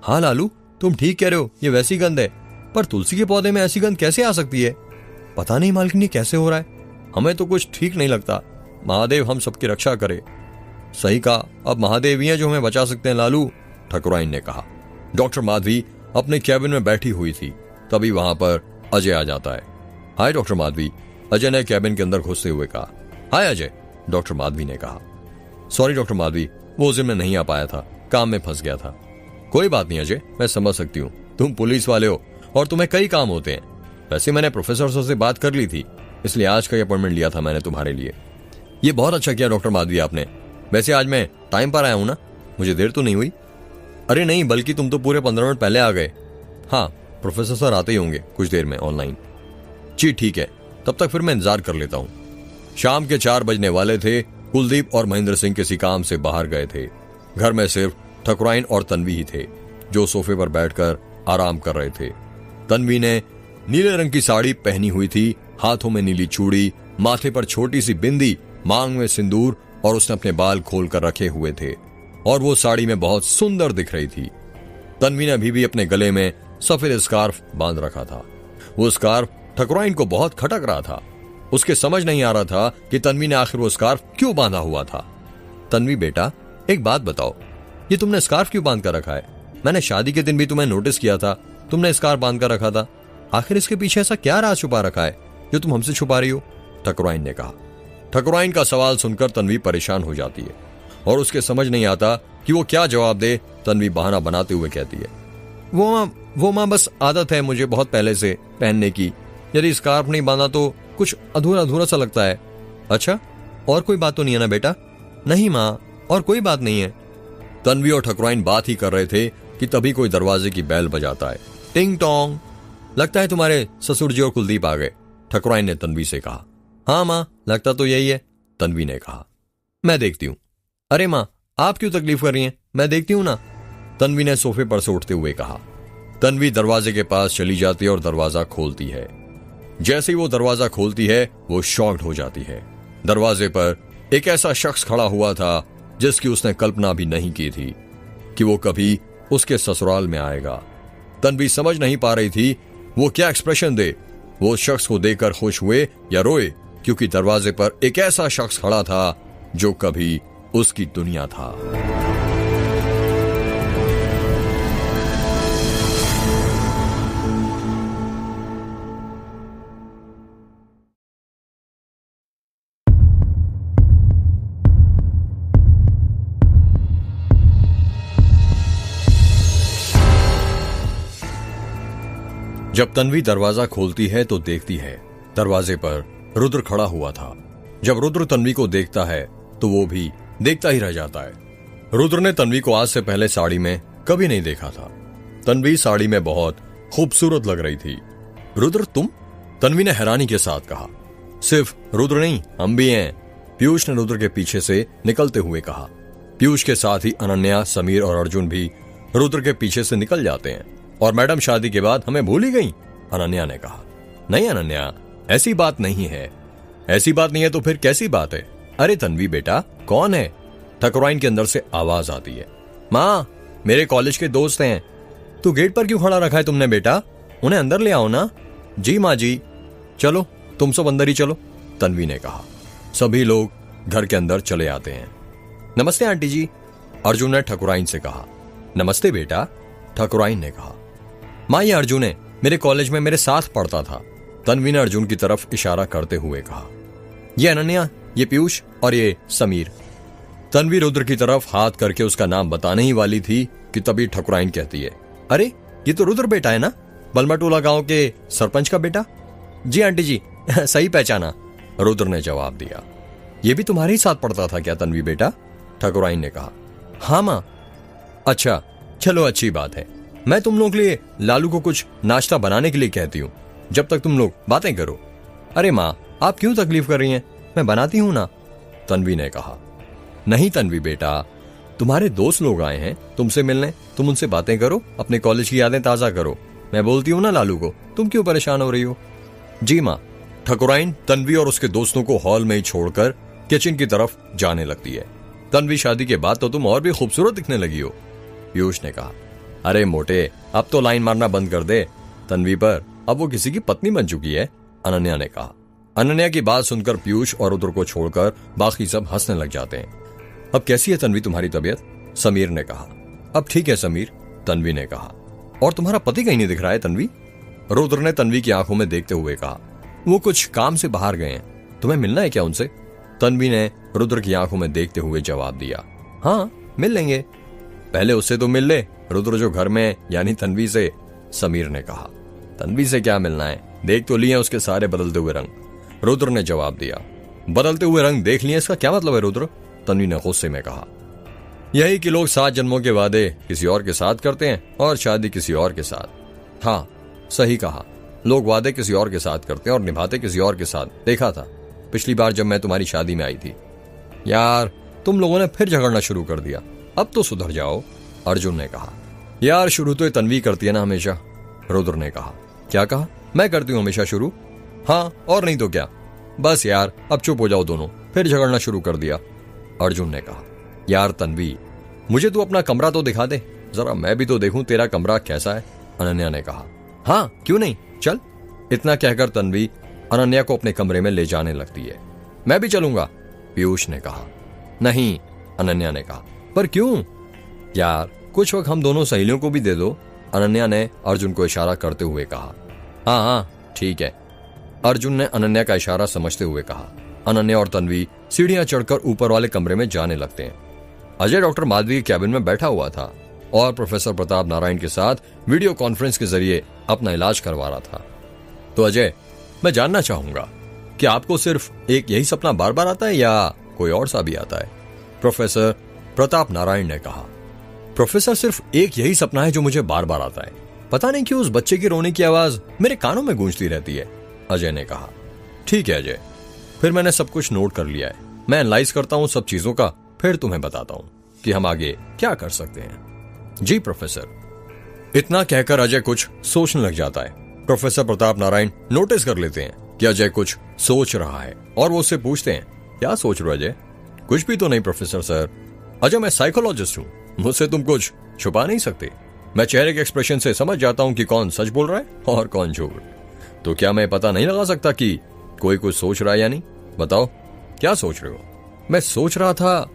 हाँ लालू, तुम ठीक कह रहे हो, ये वैसी गंध है, पर तुलसी के पौधे में ऐसी गंध कैसे आ सकती है? पता नहीं मालकिन, ये कैसे हो रहा है, हमें तो कुछ ठीक नहीं लगता। महादेव हम सबकी रक्षा करे। सही कहा, अब महादेव ही हैं जो हमें बचा सकते हैं लालू, ठकुराइन ने कहा। डॉक्टर माधवी अपने कैबिन में बैठी हुई थी, तभी वहां पर अजय आ जाता है। हाय डॉक्टर माधवी, अजय ने कैबिन के अंदर घुसते हुए कहा। हाय अजय, डॉक्टर माधवी ने कहा। सॉरी डॉक्टर माधवी, वो उस दिन मैं नहीं आ पाया था, काम में फंस गया था। कोई बात नहीं अजय, मैं समझ सकती हूँ, तुम पुलिस वाले हो और तुम्हें कई काम होते हैं। वैसे मैंने प्रोफेसर सर से बात कर ली थी, इसलिए आज का अपॉइंटमेंट लिया था मैंने तुम्हारे लिए। ये बहुत अच्छा किया डॉक्टर माधवी आपने। वैसे आज मैं टाइम पर आया हूं ना, मुझे देर तो नहीं हुई? अरे नहीं, बल्कि तुम तो पूरे 15 मिनट पहले आ गए। हाँ, प्रोफेसर सर आते ही होंगे कुछ देर में ऑनलाइन। जी ठीक है, तब तक फिर मैं इंतजार कर लेता हूँ। शाम के 4 बजने वाले थे। कुलदीप और महेंद्र सिंह किसी काम से बाहर गए थे। घर में सिर्फ ठकुराइन और तन्वी ही थे, जो सोफे पर बैठकर आराम कर रहे थे। तन्वी ने नीले रंग की साड़ी पहनी हुई थी, हाथों में नीली चूड़ी, माथे पर छोटी सी बिंदी, मांग में सिंदूर, और उसने अपने बाल खोल कर रखे हुए थे और वो साड़ी में बहुत सुंदर दिख रही थी। तन्वी ने अभी भी अपने गले में सफेद स्कार्फ बांध रखा था। वो स्कार्फ ठकुराइन को बहुत खटक रहा था। उसके समझ नहीं आ रहा था कि तन्वी ने आखिर वो स्कार्फ क्यों बांधा हुआ था। तन्वी बेटा, एक बात बताओ, ये तुमने स्कार्फ क्यों बांध कर रखा है? मैंने शादी के दिन भी तुम्हें नोटिस किया था, तुमने स्कार्फ बांध कर रखा था। आखिर इसके पीछे ऐसा क्या राज छुपा रखा है जो तुम हमसे छुपा रही हो? ठकुराइन ने कहा। ठकुराइन का सवाल सुनकर तन्वी परेशान हो जाती है और उसके समझ नहीं आता कि वो क्या जवाब दे। तन्वी बहाना बनाते हुए कहती है, वो माँ बस आदत है मुझे बहुत पहले से पहनने की। यदि स्कार्फ नहीं बांधा तो कुछ अधूरा अधूरा सा लगता है। अच्छा, और कोई बात तो नहीं है ना बेटा? नहीं माँ, और कोई बात नहीं है। तन्वी और ठकुराइन बात ही कर रहे थे कि तभी कोई दरवाजे की बेल बजाता है। टिंग टोंग। लगता है तुम्हारे ससुर जी और कुलदीप आ गए, ठकुराइन ने तन्वी से कहा। हाँ माँ, लगता तो यही है, तन्वी ने कहा। मैं देखती हूँ। अरे माँ, आप क्यों तकलीफ कर रही हैं? मैं देखती हूँ ना, तन्वी ने सोफे पर से उठते हुए कहा। तन्वी दरवाजे के पास चली जाती है और दरवाजा खोलती है। जैसे ही वो दरवाजा खोलती है वो शॉक्ड हो जाती है। दरवाजे पर एक ऐसा शख्स खड़ा हुआ था जिसकी उसने कल्पना भी नहीं की थी कि वो कभी उसके ससुराल में आएगा। तन्वी समझ नहीं पा रही थी वो क्या एक्सप्रेशन दे, वो शख्स को देखकर खुश हुए या रोए, क्योंकि दरवाजे पर एक ऐसा शख्स खड़ा था जो कभी उसकी दुनिया था। जब तन्वी दरवाजा खोलती है तो देखती है दरवाजे पर रुद्र खड़ा हुआ था। जब रुद्र तन्वी को देखता है तो वो भी देखता ही रह जाता है। रुद्र ने तन्वी को आज से पहले साड़ी में कभी नहीं देखा था। तन्वी साड़ी में बहुत खूबसूरत लग रही थी। रुद्र तुम? तन्वी ने हैरानी के साथ कहा। सिर्फ रुद्र नहीं, हम भी हैं, पीयूष ने रुद्र के पीछे से निकलते हुए कहा। पीयूष के साथ ही अनन्या, समीर और अर्जुन भी रुद्र के पीछे से निकल जाते हैं। और मैडम शादी के बाद हमें भूल ही गई, अनन्या ने कहा। नहीं अनन्या, ऐसी बात नहीं है। ऐसी बात नहीं है तो फिर कैसी बात है? अरे तन्वी बेटा, कौन है? ठकुराइन के अंदर से आवाज आती है। माँ, मेरे कॉलेज के दोस्त हैं। तू गेट पर क्यों खड़ा रखा है तुमने बेटा? उन्हें अंदर ले आओ ना। जी माँ जी। चलो तुम सब अंदर ही चलो, तन्वी ने कहा। सभी लोग घर के अंदर चले आते हैं। नमस्ते आंटी जी, अर्जुन ने ठकुराइन से कहा। नमस्ते बेटा, ठकुराइन ने कहा। माँ, ये अर्जुन है, मेरे कॉलेज में मेरे साथ पढ़ता था, तन्वी ने अर्जुन की तरफ इशारा करते हुए कहा। ये अनन्या, ये पीयूष और ये समीर। तन्वी रुद्र की तरफ हाथ करके उसका नाम बताने ही वाली थी कि तभी ठकुराइन कहती है, अरे ये तो रुद्र बेटा है ना, बलमाटोला गांव के सरपंच का बेटा। जी आंटी जी, सही पहचाना, रुद्र ने जवाब दिया। ये भी तुम्हारे ही साथ पढ़ता था क्या तन्वी बेटा? ठकुराइन ने कहा। हाँ माँ। अच्छा, चलो अच्छी बात है। मैं तुम लोगों के लिए लालू को कुछ नाश्ता बनाने के लिए कहती हूँ, जब तक तुम लोग बातें करो। अरे माँ, आप क्यों तकलीफ कर रही हैं? मैं बनाती हूं ना, तन्वी ने कहा। नहीं तन्वी बेटा, तुम्हारे दोस्त लोग आए हैं तुमसे मिलने, तुम उनसे बातें करो, अपने कॉलेज की यादें ताजा करो। मैं बोलती हूं ना लालू को, तुम क्यों परेशान हो रही हो? जी माँ। ठकुराइन तन्वी और उसके दोस्तों को हॉल में ही छोड़कर किचन की तरफ जाने लगती है। तन्वी, शादी के बाद तो तुम और भी खूबसूरत दिखने लगी हो, पीयूष ने कहा। अरे मोटे, अब तो लाइन मारना बंद कर दे तन्वी पर, अब वो किसी की पत्नी बन चुकी है, अनन्या ने कहा। अनन्या की बात सुनकर पीयूष और रुद्र को छोड़कर बाकी सब हंसने लग जाते हैं। अब कैसी है तन्वी तुम्हारी तबीयत? समीर ने कहा। अब ठीक है समीर, तन्वी ने कहा। और तुम्हारा पति कहीं नहीं दिख रहा है तन्वी, रुद्र ने तन्वी की आंखों में देखते हुए कहा। वो कुछ काम से बाहर गए हैं, तुम्हें मिलना है क्या उनसे? तन्वी ने रुद्र की आंखों में देखते हुए जवाब दिया। हाँ, मिल लेंगे, पहले उससे तो मिल ले, रुद्र जो घर में, यानी तन्वी से, समीर ने कहा। तन्वी से क्या मिलना है, देख तो लिए उसके सारे बदलते हुए रंग, रुद्र ने जवाब दिया। बदलते हुए रंग देख लिए, इसका क्या मतलब है रुद्र? तन्वी ने गुस्से में कहा। यही कि लोग 7 जन्मों के वादे किसी और के साथ करते हैं और शादी किसी और के साथ। हाँ, सही कहा, लोग वादे किसी और के साथ करते हैं और निभाते किसी और के साथ। देखा था पिछली बार जब मैं तुम्हारी शादी में आई थी। यार, तुम लोगों ने फिर झगड़ना शुरू कर दिया, अब तो सुधर जाओ, अर्जुन ने कहा। यार, शुरू तो ये तन्वी करती है ना हमेशा, रुद्र ने कहा। क्या कहा? मैं करती हूँ हमेशा शुरू? हाँ और नहीं तो क्या। बस यार अब चुप हो जाओ दोनों। फिर झगड़ना शुरू कर दिया। अर्जुन ने कहा, यार तन्वी, मुझे तू अपना कमरा तो दिखा दे, जरा मैं भी तो देखूं तेरा कमरा कैसा है। अनन्या ने कहा, हाँ क्यों नहीं, चल। इतना कहकर तन्वी अनन्या को अपने कमरे में ले जाने लगती है। मैं भी चलूंगा, पीयूष ने कहा। नहीं, अनन्या ने कहा। पर क्यों? यार कुछ वक्त हम दोनों सहेलियों को भी दे दो, अनन्या ने अर्जुन को इशारा करते हुए कहा। हाँ हाँ ठीक है, अर्जुन ने अनन्या का इशारा समझते हुए कहा। अनन्या और तन्वी सीढ़ियां चढ़कर ऊपर वाले कमरे में जाने लगते हैं। अजय डॉक्टर माधवी के कैबिन में बैठा हुआ था और प्रोफेसर प्रताप नारायण के साथ वीडियो कॉन्फ्रेंस के जरिए अपना इलाज करवा रहा था। तो अजय, मैं जानना चाहूंगा कि आपको सिर्फ एक यही सपना बार बार आता है या कोई और सा भी आता है? प्रोफेसर प्रताप नारायण ने कहा। प्रोफेसर, सिर्फ एक यही सपना है जो मुझे बार बार आता है। पता नहीं क्यों उस बच्चे की रोने की आवाज मेरे कानों में गूंजती रहती है, अजय ने कहा। ठीक है अजय, फिर मैंने सब कुछ नोट कर लिया है। मैं एनालाइज करता हूं सब चीजों का, फिर तुम्हें बताता हूं कि हम आगे क्या कर सकते हैं। जी प्रोफेसर। इतना कहकर अजय कुछ सोचने लग जाता है। प्रोफेसर प्रताप नारायण नोटिस कर लेते हैं कि अजय कुछ सोच रहा है और वो उससे पूछते हैं, क्या सोच रहे हो अजय? कुछ भी तो नहीं प्रोफेसर सर। अजय, मैं साइकोलॉजिस्ट हूं, मुझसे तुम कुछ छुपा नहीं सकते। मैं चेहरे के एक्सप्रेशन से समझ जाता हूं कि कौन सच बोल रहा है और कौन झूठ। तो क्या मैं पता नहीं लगा सकता कि कोई कुछ सोच रहा है या नहीं? बताओ क्या सोच रहे हो? मैं सोच रहा था,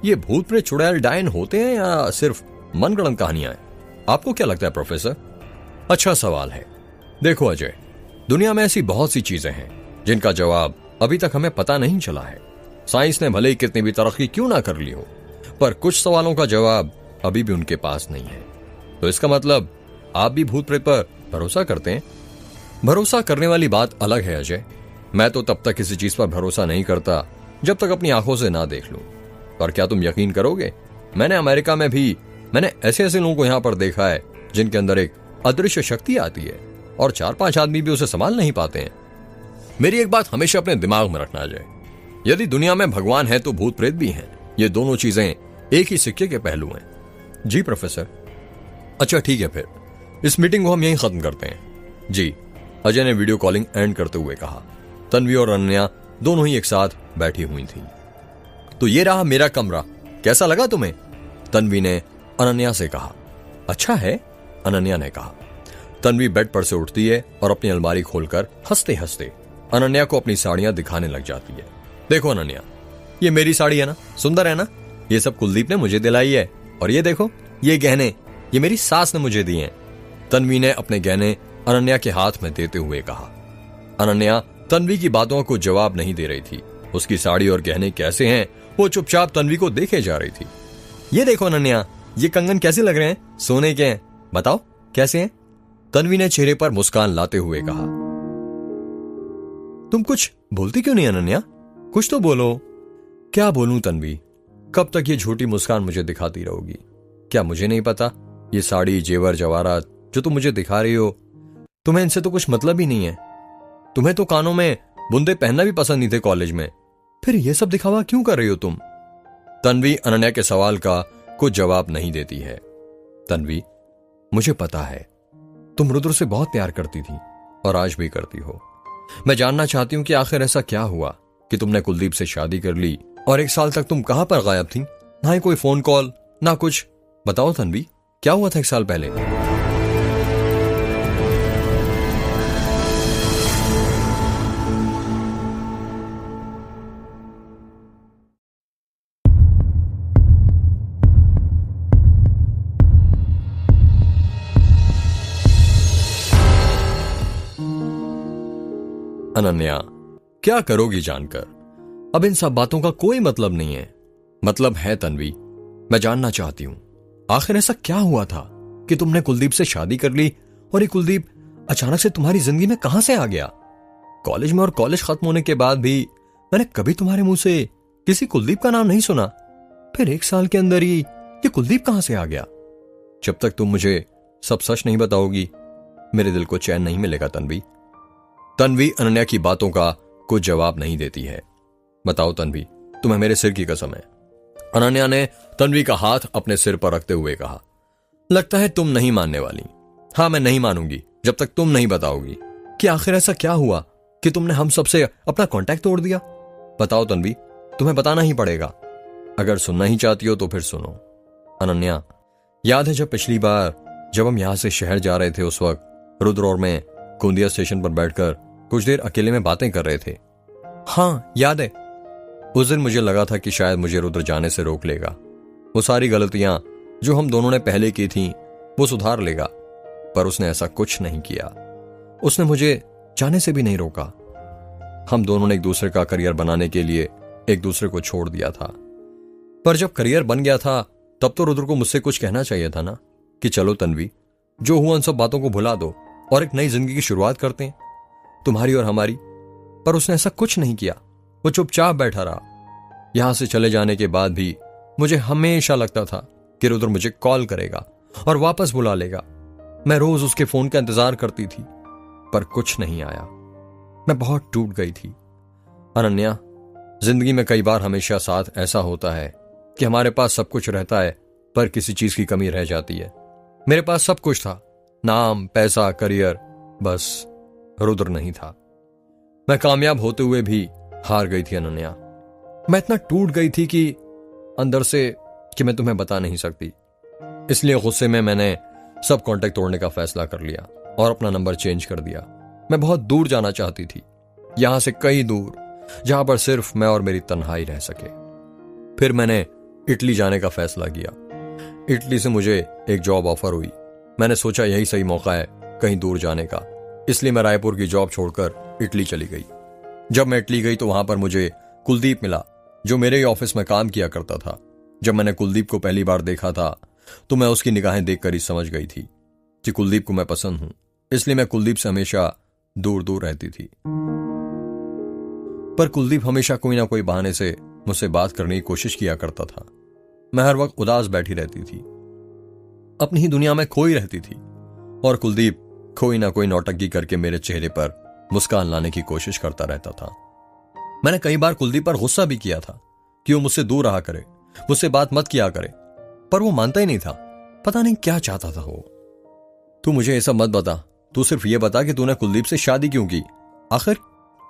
ये भूत प्रेत चुड़ैल डायन होते हैं या सिर्फ मनगढ़ंत कहानियां हैं? आपको क्या लगता है प्रोफेसर? अच्छा सवाल है। देखो अजय, दुनिया में ऐसी बहुत सी चीजें हैं जिनका जवाब अभी तक हमें पता नहीं चला है। साइंस ने भले ही कितनी भी तरक्की क्यों ना कर ली हो, पर कुछ सवालों का जवाब अभी भी उनके पास नहीं है। तो इसका मतलब आप भी भूत प्रेत पर भरोसा करते हैं? भरोसा करने वाली बात अलग है अजय। मैं तो तब तक किसी चीज पर भरोसा नहीं करता जब तक अपनी आंखों से ना देख लूं। पर क्या तुम यकीन करोगे, मैंने अमेरिका में भी ऐसे ऐसे लोगों को यहां पर देखा है जिनके अंदर एक अदृश्य शक्ति आती है और 4-5 आदमी भी उसे संभाल नहीं पाते हैं। मेरी एक बात हमेशा अपने दिमाग में रखना अजय, यदि दुनिया में भगवान है तो भूत प्रेत भी हैं। ये दोनों चीजें एक ही सिक्के के पहलू हैं। जी प्रोफेसर। अच्छा ठीक है, फिर इस मीटिंग को हम यहीं खत्म करते हैं। जी, अजय ने वीडियो कॉलिंग एंड करते हुए कहा। तन्वी और अनन्या दोनों ही एक साथ बैठी हुई थी। तो ये रहा मेरा कमरा, कैसा लगा तुम्हें? तन्वी ने अनन्या से कहा। अच्छा है, अनन्या ने कहा। तन्वी बेड पर से उठती है और अपनी अलमारी खोलकर हंसते हंसते अनन्या को अपनी साड़ियां दिखाने लग जाती है। देखो अनन्या, ये मेरी साड़ी है ना, सुंदर है ना? ये सब कुलदीप ने मुझे दिलाई है। और ये देखो, ये गहने ये मेरी सास ने मुझे दिए हैं। तन्वी ने अपने गहने अनन्या के हाथ में देते हुए कहा। अनन्या तन्वी की बातों को जवाब नहीं दे रही थी। उसकी साड़ी और गहने कैसे हैं, वो चुपचाप तन्वी को देखे जा रही थी। ये देखो अनन्या, ये कंगन कैसे लग रहे हैं? सोने के हैं, बताओ कैसे हैं? तन्वी ने चेहरे पर मुस्कान लाते हुए कहा। तुम कुछ बोलती क्यों नहीं अनन्या? कुछ तो बोलो। क्या बोलूं तन्वी, कब तक ये झूठी मुस्कान मुझे दिखाती रहोगी? क्या मुझे नहीं पता, ये साड़ी जेवर जवाहरात जो तुम मुझे दिखा रही हो, तुम्हें इनसे तो कुछ मतलब ही नहीं है। तुम्हें तो कानों में बुंदे पहनना भी पसंद नहीं थे कॉलेज में, फिर ये सब दिखावा क्यों कर रही हो तुम? तन्वी अनन्या के सवाल का कुछ जवाब नहीं देती है। तन्वी, मुझे पता है तुम रुद्र से बहुत प्यार करती थी और आज भी करती हो। मैं जानना चाहती हूं कि आखिर ऐसा क्या हुआ कि तुमने कुलदीप से शादी कर ली और 1 साल तक तुम कहां पर गायब थी? ना ही कोई फोन कॉल ना कुछ। बताओ तन्वी, क्या हुआ था 1 साल पहले? अनन्या, क्या करोगी जानकर? अब इन सब बातों का कोई मतलब नहीं है। मतलब है तन्वी, मैं जानना चाहती हूं आखिर ऐसा क्या हुआ था कि तुमने कुलदीप से शादी कर ली और ये कुलदीप अचानक से तुम्हारी जिंदगी में कहां से आ गया? कॉलेज में और कॉलेज खत्म होने के बाद भी मैंने कभी तुम्हारे मुंह से किसी कुलदीप का नाम नहीं सुना। फिर 1 साल के अंदर ही ये कुलदीप कहां से आ गया? जब तक तुम मुझे सब सच नहीं बताओगी, मेरे दिल को चैन नहीं मिलेगा तन्वी। तन्वी अनन्या की बातों का कुछ जवाब नहीं देती है। बताओ तन्वी, तुम्हें मेरे सिर की कसम है। अनन्या ने तन्वी का हाथ अपने सिर पर रखते हुए कहा। लगता है तुम नहीं मानने वाली। हाँ, मैं नहीं मानूंगी जब तक तुम नहीं बताओगी कि आखिर ऐसा क्या हुआ कि तुमने हम सबसे अपना कांटेक्ट तोड़ दिया? बताओ तन्वी, तुम्हें बताना ही पड़ेगा। अगर सुनना ही चाहती हो तो फिर सुनो। अनन्या, याद है जब पिछली बार जब हम यहां से शहर जा रहे थे, उस वक्त रुद्र और मैं गोंदिया स्टेशन पर बैठकर कुछ देर अकेले में बातें कर रहे थे। हाँ याद है। उस दिन मुझे लगा था कि शायद मुझे रुद्र जाने से रोक लेगा। वो सारी गलतियां जो हम दोनों ने पहले की थी वो सुधार लेगा, पर उसने ऐसा कुछ नहीं किया। उसने मुझे जाने से भी नहीं रोका। हम दोनों ने एक दूसरे का करियर बनाने के लिए एक दूसरे को छोड़ दिया था। पर जब करियर बन गया था तब तो रुद्र को मुझसे कुछ कहना चाहिए था ना, कि चलो तन्वी, जो हुआ उन सब बातों को भुला दो और एक नई जिंदगी की शुरुआत करते हैं, तुम्हारी और हमारी। पर उसने ऐसा कुछ नहीं किया। वो चुपचाप बैठा रहा। यहां से चले जाने के बाद भी मुझे हमेशा लगता था कि रुद्र मुझे कॉल करेगा और वापस बुला लेगा। मैं रोज उसके फोन का इंतजार करती थी, पर कुछ नहीं आया। मैं बहुत टूट गई थी। अनन्या, जिंदगी में कई बार हमेशा साथ ऐसा होता है कि हमारे पास सब कुछ रहता है पर किसी चीज की कमी रह जाती है। मेरे पास सब कुछ था, नाम, पैसा, करियर, बस रुद्र नहीं था। मैं कामयाब होते हुए भी हार गई थी अनन्या। मैं इतना टूट गई थी कि अंदर से कि मैं तुम्हें बता नहीं सकती। इसलिए गुस्से में मैंने सब कांटेक्ट तोड़ने का फैसला कर लिया और अपना नंबर चेंज कर दिया। मैं बहुत दूर जाना चाहती थी, यहां से कहीं दूर, जहां पर सिर्फ मैं और मेरी तन्हाई रह सके। फिर मैंने इटली जाने का फैसला किया। इटली से मुझे एक जॉब ऑफर हुई। मैंने सोचा यही सही मौका है कहीं दूर जाने का, इसलिए मैं रायपुर की जॉब छोड़कर इटली चली गई। जब मैं इटली गई तो वहां पर मुझे कुलदीप मिला, जो मेरे ही ऑफिस में काम किया करता था। जब मैंने कुलदीप को पहली बार देखा था तो मैं उसकी निगाहें देखकर ही समझ गई थी कि कुलदीप को मैं पसंद हूं। इसलिए मैं कुलदीप से हमेशा दूर दूर रहती थी। पर कुलदीप हमेशा कोई ना कोई बहाने से मुझसे बात करने की कोशिश किया करता था। मैं हर वक्त उदास बैठी रहती थी, अपनी ही दुनिया में खोई रहती थी, और कुलदीप कोई ना कोई नौटंकी करके मेरे चेहरे पर मुस्कान लाने की कोशिश करता रहता था। मैंने कई बार कुलदीप पर गुस्सा भी किया था कि वो मुझसे दूर रहा करे, मुझसे बात मत किया करे, पर वो मानता ही नहीं था। पता नहीं क्या चाहता था वो। तू मुझे ये सब मत बता, तू सिर्फ ये बता कि तूने कुलदीप से शादी क्यों की? आखिर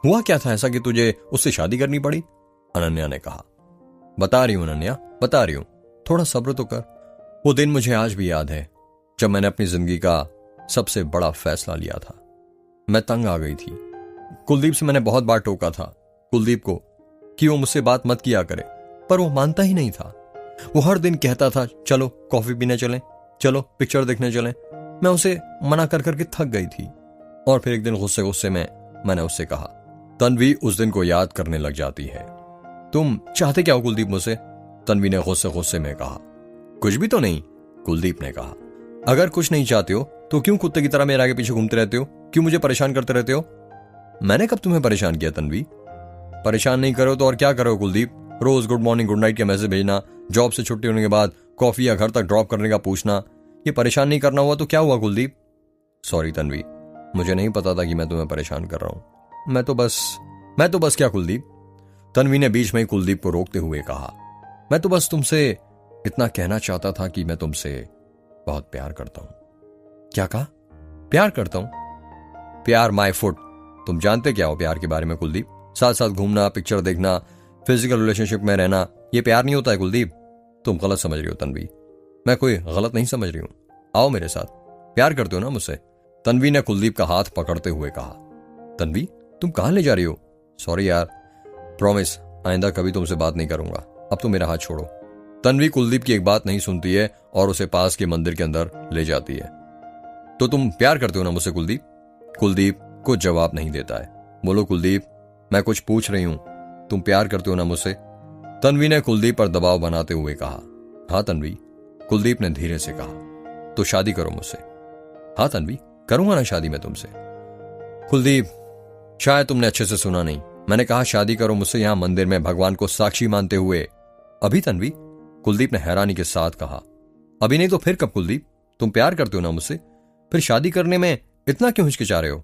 हुआ क्या था ऐसा कि तुझे उससे शादी करनी पड़ी? अनन्या ने कहा। बता रही हूं अनन्या, बता रही हूं, थोड़ा सब्र तो कर। वो दिन मुझे आज भी याद है जब मैंने अपनी जिंदगी का सबसे बड़ा फैसला लिया था। मैं तंग आ गई थी। कुलदीप से मैंने बहुत बार टोका था कुलदीप को कि वो मुझसे बात मत किया करे, पर वो मानता ही नहीं था। वो हर दिन कहता था चलो कॉफी पीने चलें, चलो पिक्चर देखने चलें। मैं उसे मना कर करके थक गई थी। और फिर एक दिन गुस्से गुस्से में मैंने उससे कहा, तन्वी उस दिन को याद करने लग जाती है। तुम चाहते क्या हो कुलदीप मुझसे? तन्वी ने गुस्से गुस्से में कहा। कुछ भी तो नहीं, कुलदीप ने कहा। अगर कुछ नहीं चाहते हो तो क्यों कुत्ते की तरह मेरे आगे पीछे घूमते रहते हो? क्यों मुझे परेशान करते रहते हो? मैंने कब तुम्हें परेशान किया तन्वी? परेशान नहीं करो तो और क्या करो कुलदीप? रोज गुड मॉर्निंग गुड नाइट के मैसेज भेजना, जॉब से छुट्टी होने के बाद कॉफी या घर तक ड्रॉप करने का पूछना, ये परेशान नहीं करना हुआ तो क्या हुआ कुलदीप? सॉरी तन्वी, मुझे नहीं पता था कि मैं तुम्हें परेशान कर रहा हूं। मैं तो बस क्या कुलदीप? तन्वी ने बीच में ही कुलदीप को रोकते हुए कहा। मैं तो बस तुमसे इतना कहना चाहता था कि मैं तुमसे बहुत प्यार करता हूं। क्या कहा? प्यार करता हूं? प्यार माय फुट। तुम जानते क्या हो प्यार के बारे में कुलदीप? साथ साथ घूमना, पिक्चर देखना, फिजिकल रिलेशनशिप में रहना, ये प्यार नहीं होता है कुलदीप। तुम गलत समझ रही हो तन्वी। मैं कोई गलत नहीं समझ रही हूं। आओ मेरे साथ। प्यार करते हो ना मुझसे? तन्वी ने कुलदीप का हाथ पकड़ते हुए कहा। तन्वी, तुम कहां ले जा रही हो? सॉरी यार, प्रॉमिस आइंदा कभी तुमसे बात नहीं करूंगा। अब तो मेरा हाथ छोड़ो। तन्वी कुलदीप की एक बात नहीं सुनती है और उसे पास के मंदिर के अंदर ले जाती है। तो तुम प्यार करते हो ना मुझसे कुलदीप? कुलदीप कुछ जवाब नहीं देता है। बोलो कुलदीप, मैं कुछ पूछ रही हूं, तुम प्यार करते हो ना मुझसे? तन्वी ने कुलदीप पर दबाव बनाते हुए कहा। हाँ तन्वी, कुलदीप ने धीरे से कहा। तो शादी करो मुझसे। हाँ तन्वी, करूंगा ना शादी मैं तुमसे। कुलदीप, शायद तुमने अच्छे से सुना नहीं। मैंने कहा शादी करो मुझसे, यहां मंदिर में भगवान को साक्षी मानते हुए। अभी तन्वी? कुलदीप ने हैरानी के साथ कहा। अभी नहीं तो फिर कब कुलदीप? तुम प्यार करते हो ना मुझसे, फिर शादी करने में इतना क्यों हिचकिचा रहे हो?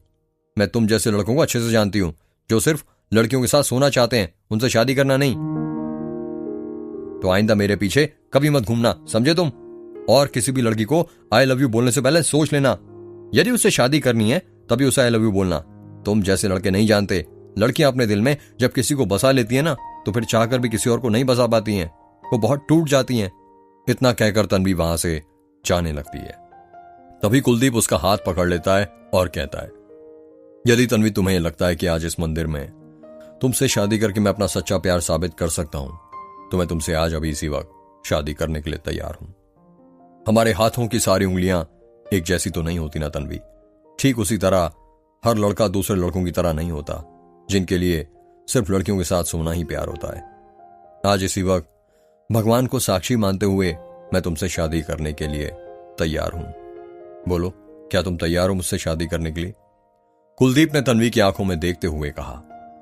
मैं तुम जैसे लड़कों को अच्छे से जानती हूं, जो सिर्फ लड़कियों के साथ सोना चाहते हैं, उनसे शादी करना नहीं। तो आइंदा मेरे पीछे कभी मत घूमना, समझे तुम? और किसी भी लड़की को आई लव यू बोलने से पहले सोच लेना। यदि उससे शादी करनी है तभी उसे आई लव यू बोलना, तुम जैसे लड़के नहीं जानते। लड़कियां अपने दिल में जब किसी को बसा लेती है ना, तो फिर चाहकर भी किसी और को नहीं बसा पाती हैं, वो बहुत टूट जाती हैं। इतना कहकर तन्वी वहां से जाने लगती है। तभी कुलदीप उसका हाथ पकड़ लेता है और कहता है, यदि तन्वी तुम्हें लगता है कि आज इस मंदिर में तुमसे शादी करके मैं अपना सच्चा प्यार साबित कर सकता हूं, तो मैं तुमसे आज अभी इसी वक्त शादी करने के लिए तैयार हूं। हमारे हाथों की सारी उंगलियां एक जैसी तो नहीं होती ना तन्वी। ठीक उसी तरह हर लड़का दूसरे लड़कों की तरह नहीं होता, जिनके लिए सिर्फ लड़कियों के साथ सोना ही प्यार होता है। आज इसी वक्त भगवान को साक्षी मानते हुए मैं तुमसे शादी करने के लिए तैयार हूं। बोलो, क्या तुम तैयार हो मुझसे शादी करने के लिए? कुलदीप ने तन्वी की आंखों में देखते हुए कहा।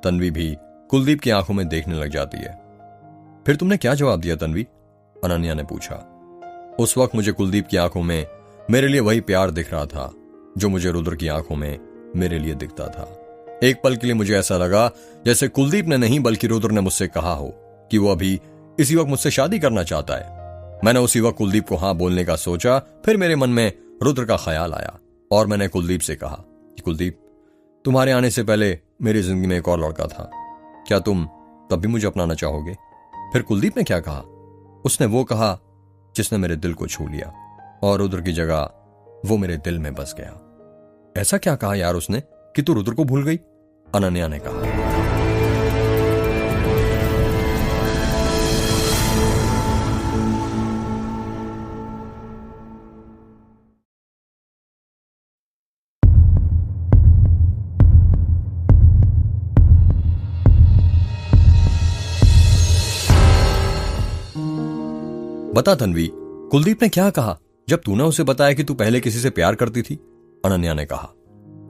तन्वी भी कुलदीप की आंखों में देखने लग जाती है। फिर तुमने क्या जवाब दिया तन्वी? अनन्या ने पूछा। उस वक्त मुझे कुलदीप की आंखों में मेरे लिए वही प्यार दिख रहा था जो मुझे रुद्र की आंखों में मेरे लिए दिखता था। एक पल के लिए मुझे ऐसा लगा जैसे कुलदीप ने नहीं बल्कि रुद्र ने मुझसे कहा हो कि वो अभी इसी वक्त मुझसे शादी करना चाहता है। मैंने उसी वक्त कुलदीप को हाँ बोलने का सोचा। फिर मेरे मन में रुद्र का ख्याल आया और मैंने कुलदीप से कहा कि कुलदीप, तुम्हारे आने से पहले मेरी जिंदगी में एक और लड़का था, क्या तुम तब भी मुझे अपनाना चाहोगे? फिर कुलदीप ने क्या कहा? उसने वो कहा जिसने मेरे दिल को छू लिया, और रुद्र की जगह वो मेरे दिल में बस गया। ऐसा क्या कहा यार उसने कि तू रुद्र को भूल गई? अनन्या ने कहा। बता तन्वी, कुलदीप ने क्या कहा जब तूने उसे बताया कि तू पहले किसी से प्यार करती थी? अनन्या ने कहा।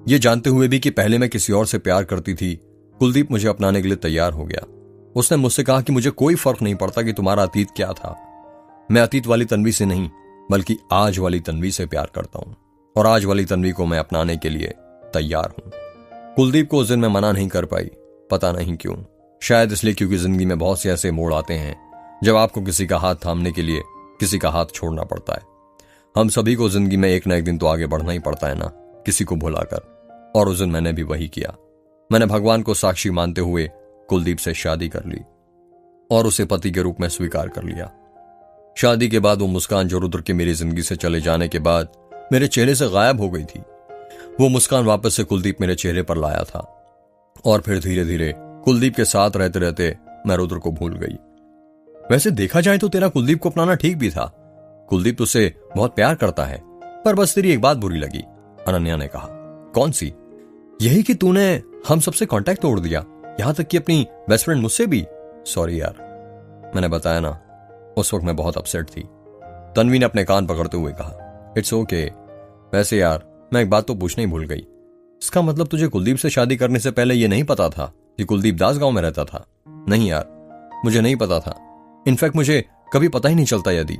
यह जानते हुए भी कि पहले मैं किसी और से प्यार करती थी, कुलदीप मुझे अपनाने के लिए तैयार हो गया। उसने मुझसे कहा कि मुझे कोई फर्क नहीं पड़ता कि तुम्हारा अतीत क्या था। मैं अतीत वाली तन्वी से नहीं बल्कि आज वाली तन्वी से प्यार करता हूं, और आज वाली तन्वी को मैं अपनाने के लिए तैयार हूं। कुलदीप को उस दिन मैं मना नहीं कर पाई, पता नहीं क्यों। शायद इसलिए क्योंकि जिंदगी में बहुत से ऐसे मोड़ आते हैं जब आपको किसी का हाथ थामने के लिए किसी का हाथ छोड़ना पड़ता है। हम सभी को जिंदगी में एक ना एक दिन तो आगे बढ़ना ही पड़ता है ना, किसी को भुलाकर। और उस दिन मैंने भी वही किया। मैंने भगवान को साक्षी मानते हुए कुलदीप से शादी कर ली और उसे पति के रूप में स्वीकार कर लिया। शादी के बाद वो मुस्कान जो रुद्र के मेरी जिंदगी से चले जाने के बाद मेरे चेहरे से गायब हो गई थी, वो मुस्कान वापस से कुलदीप मेरे चेहरे पर लाया था। और फिर धीरे धीरे कुलदीप के साथ रहते रहते मैं रुद्र को भूल गई। वैसे देखा जाए तो तेरा कुलदीप को अपनाना ठीक भी था। कुलदीप तुझसे बहुत प्यार करता है, पर बस तेरी एक बात बुरी लगी, अनन्या ने कहा। कौन सी? यही कि तूने हम सबसे कांटेक्ट तोड़ दिया, यहां तक कि अपनी बेस्ट फ्रेंड मुझसे भी। सॉरी यार, मैंने बताया ना, उस वक्त मैं बहुत अपसेट थी। तन्वी ने अपने कान पकड़ते हुए कहा। It's okay. वैसे यार, मैं एक बात तो पूछना ही भूल गई। इसका मतलब तुझे कुलदीप से शादी करने से पहले यह नहीं पता था कि कुलदीप दास गांव में रहता था? नहीं यार, मुझे नहीं पता था। इनफैक्ट मुझे कभी पता ही नहीं चलता। यदि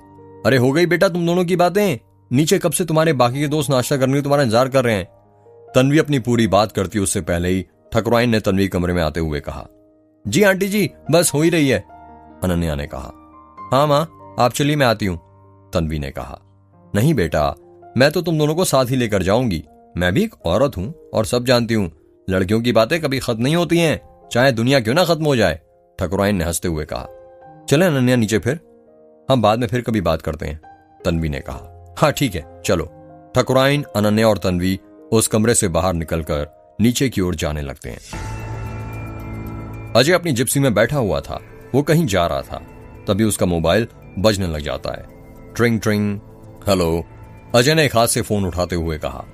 अरे हो गई बेटा तुम दोनों की बातें, नीचे कब से तुम्हारे बाकी के दोस्त नाश्ता करने के तुम्हारा इंतजार कर रहे हैं। तन्वी अपनी पूरी बात करती उससे पहले ही ठकुराइन ने तन्वी कमरे में आते हुए कहा। जी आंटी जी, बस हो ही रही है, अनन्या ने कहा। हाँ माँ, आप चलिए, मैं आती हूं, तन्वी ने कहा। नहीं बेटा, मैं तो तुम दोनों को साथ ही लेकर जाऊंगी। मैं भी एक औरत हूं और सब जानती हूं, लड़कियों की बातें कभी खत्म नहीं होती हैं, चाहे दुनिया क्यों ना खत्म हो जाए, ठकुराइन ने हंसते हुए कहा। चले अनन्या नीचे, फिर हम बाद में फिर कभी बात करते हैं, तन्वी ने कहा। हाँ ठीक है, चलो। ठकुराइन, अनन्या और तन्वी उस कमरे से बाहर निकलकर नीचे की ओर जाने लगते हैं। अजय अपनी जिप्सी में बैठा हुआ था, वो कहीं जा रहा था। तभी उसका मोबाइल बजने लग जाता है। ट्रिंग ट्रिंग। हेलो, अजय ने एक हाथ से फोन उठाते हुए कहा।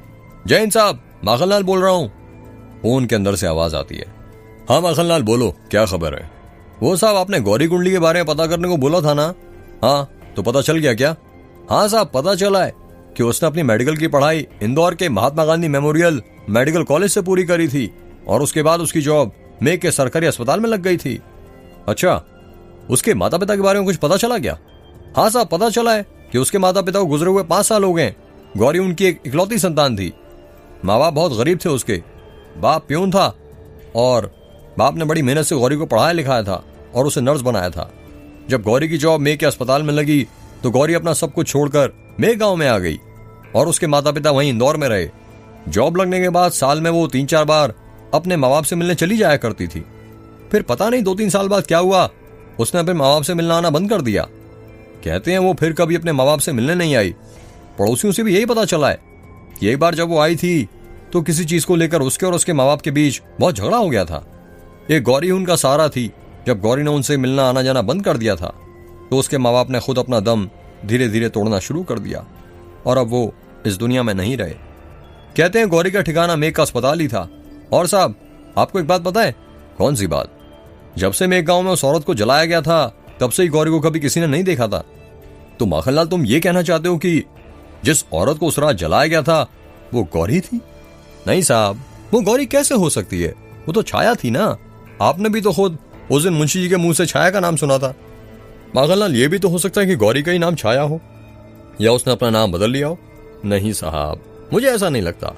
जैन साहब, माखनलाल बोल रहा हूं। फोन के अंदर से आवाज आती है। हाँ माखनलाल, बोलो, क्या खबर है? वो साहब, आपने गौरी कुंडली के बारे में पता करने को बोला था ना? हाँ, तो पता चल गया क्या? हाँ साहब, पता चला है कि उसने अपनी मेडिकल की पढ़ाई इंदौर के Mahatma Gandhi memorial medical college से पूरी करी थी और उसके बाद उसकी जॉब मेक के सरकारी अस्पताल में लग गई थी। अच्छा, उसके माता पिता के बारे में कुछ पता चला क्या? हाँ साहब, पता चला है कि उसके माता पिता को गुजरे हुए 5 साल हो गए। गौरी उनकी एक इकलौती संतान थी। माँ बाप बहुत गरीब थे उसके। बाप प्यून था और बाप ने बड़ी मेहनत से गौरी को पढ़ाया लिखाया था और उसे नर्स बनाया था। जब गौरी की जॉब मेक के अस्पताल में लगी तो गौरी अपना सब कुछ छोड़कर मेक गांव में आ गई और उसके माता पिता वहीं इंदौर में रहे। जॉब लगने के बाद साल में वो 3-4 बार अपने माँ बाप से मिलने चली जाया करती थी। फिर पता नहीं 2-3 साल बाद क्या हुआ, उसने अपने माँ बाप से मिलना आना बंद कर दिया। कहते हैं वो फिर कभी अपने माँ बाप से मिलने नहीं आई। पड़ोसियों से भी यही पता चला है कि एक बार जब वो आई थी तो किसी चीज को लेकर उसके और उसके माँ बाप के बीच बहुत झगड़ा हो गया था। एक गौरी उनका सहारा थी। जब गौरी ने उनसे मिलना आना जाना बंद कर दिया था तो उसके माँ बाप ने खुद अपना दम धीरे धीरे तोड़ना शुरू कर दिया और अब वो इस दुनिया में नहीं रहे। कहते हैं गौरी का ठिकाना मेघ का अस्पताल ही था। और साहब, आपको एक बात पता है? कौन सी बात? जब से मेघ गांव में उस औरत को जलाया गया था तब से ही गौरी को कभी किसी ने नहीं देखा था। तो माखनलाल, तुम ये कहना चाहते हो कि जिस औरत को उस रात जलाया गया था वो गौरी थी? नहीं साहब, वो गौरी कैसे हो सकती है? वो तो छाया थी ना। आपने भी तो खुद उस दिन मुंशी जी के मुंह से छाया का नाम सुना था। माखनलाल, ये भी तो हो सकता है कि गौरी का ही नाम छाया हो या उसने अपना नाम बदल लिया हो। नहीं साहब, मुझे ऐसा नहीं लगता।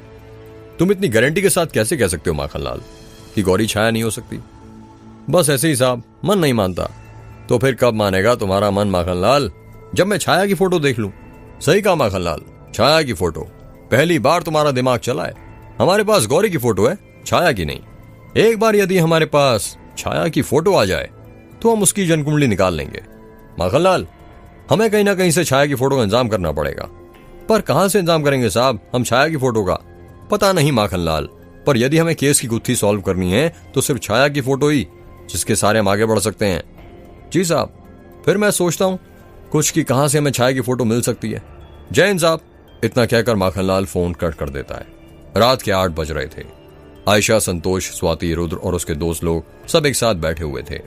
तुम इतनी गारंटी के साथ कैसे कह सकते हो माखनलाल कि गौरी छाया नहीं हो सकती? बस ऐसे ही साहब, मन नहीं मानता। तो फिर कब मानेगा तुम्हारा मन माखनलाल? जब मैं छाया की फोटो देख लूं। सही कहा माखनलाल, छाया की फोटो। पहली बार तुम्हारा दिमाग चला है। हमारे पास गौरी की फोटो है, छाया की नहीं। एक बार यदि हमारे पास छाया की फोटो आ जाए तो हम उसकी जन्मकुंडली निकाल लेंगे। माखनलाल, हमें कहीं ना कहीं से छाया की फोटो का इंतजाम करना पड़ेगा। पर कहां से इंतजाम करेंगे साहब हम छाया की फोटो का? पता नहीं माखनलाल, पर यदि हमें केस की गुत्थी सॉल्व करनी है तो सिर्फ छाया की फोटो ही, जिसके सारे हम आगे बढ़ सकते हैं। जी साहब, फिर मैं सोचता हूं कुछ कि कहां से हमें छाया की फोटो मिल सकती है। जय हिंद साहब। इतना कहकर माखनलाल फोन कट कर देता है। रात के 8 बज रहे थे। आयशा, संतोष, स्वाति, रुद्र और उसके दोस्त लोग सब एक साथ बैठे हुए थे।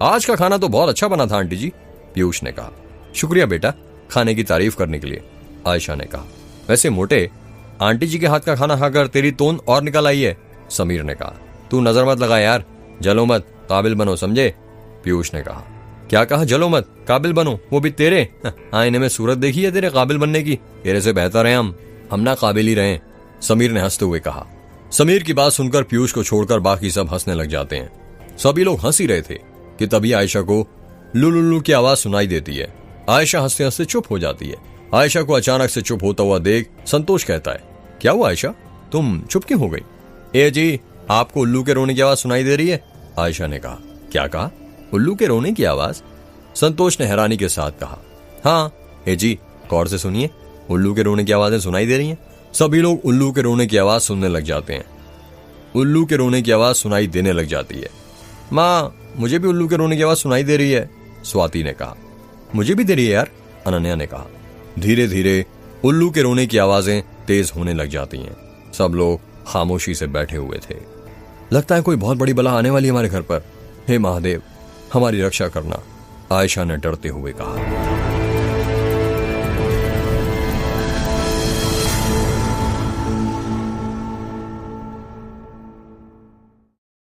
आज का खाना तो बहुत अच्छा बना था आंटी जी, पीयूष ने कहा। शुक्रिया बेटा, खाने की तारीफ करने के लिए, आयशा ने कहा। वैसे मोटे, आंटी जी के हाथ का खाना खाकर तेरी तोंद और निकल आई है, समीर ने कहा। तू नजर मत लगा यार, जलो मत, काबिल बनो, समझे? पीयूष ने कहा। क्या कहा? जलो मत, काबिल बनो, वो भी तेरे? आईने में सूरत देखी है तेरे काबिल बनने की? तेरे से बेहतर है हम ना काबिल ही रहे, समीर ने हंसते हुए कहा। समीर की बात सुनकर पीयूष को छोड़कर बाकी सब हंसने लग जाते हैं। सभी लोग हंस ही रहे थे कि तभी आयशा को लुलुलु की आवाज सुनाई देती है। आयशा हंसते हंसते चुप हो जाती है। आयशा को अचानक से चुप होता हुआ देख संतोष कहता है, क्या हुआ आयशा, तुम चुप क्यों हो गई? ए जी, आपको उल्लू के रोने की आवाज सुनाई दे रही है, आयशा ने कहा। क्या कहा? उल्लू के रोने की आवाज? संतोष ने हैरानी के साथ कहा। हाँ ए जी, गौर से सुनिए, उल्लू के रोने की आवाजें सुनाई दे रही हैं। सभी लोग उल्लू के रोने की आवाज सुनने लग जाते हैं। उल्लू के रोने की आवाज सुनाई देने लग जाती है। माँ, मुझे भी उल्लू के रोने की आवाज सुनाई दे रही है, स्वाति ने कहा। मुझे भी दे रही है यार, अनन्या ने कहा। धीरे धीरे उल्लू के रोने की आवाजें तेज होने लग जाती हैं। सब लोग खामोशी से बैठे हुए थे। लगता है कोई बहुत बड़ी बला आने वाली हमारे घर पर। हे महादेव, हमारी रक्षा करना, आयशा ने डरते हुए कहा।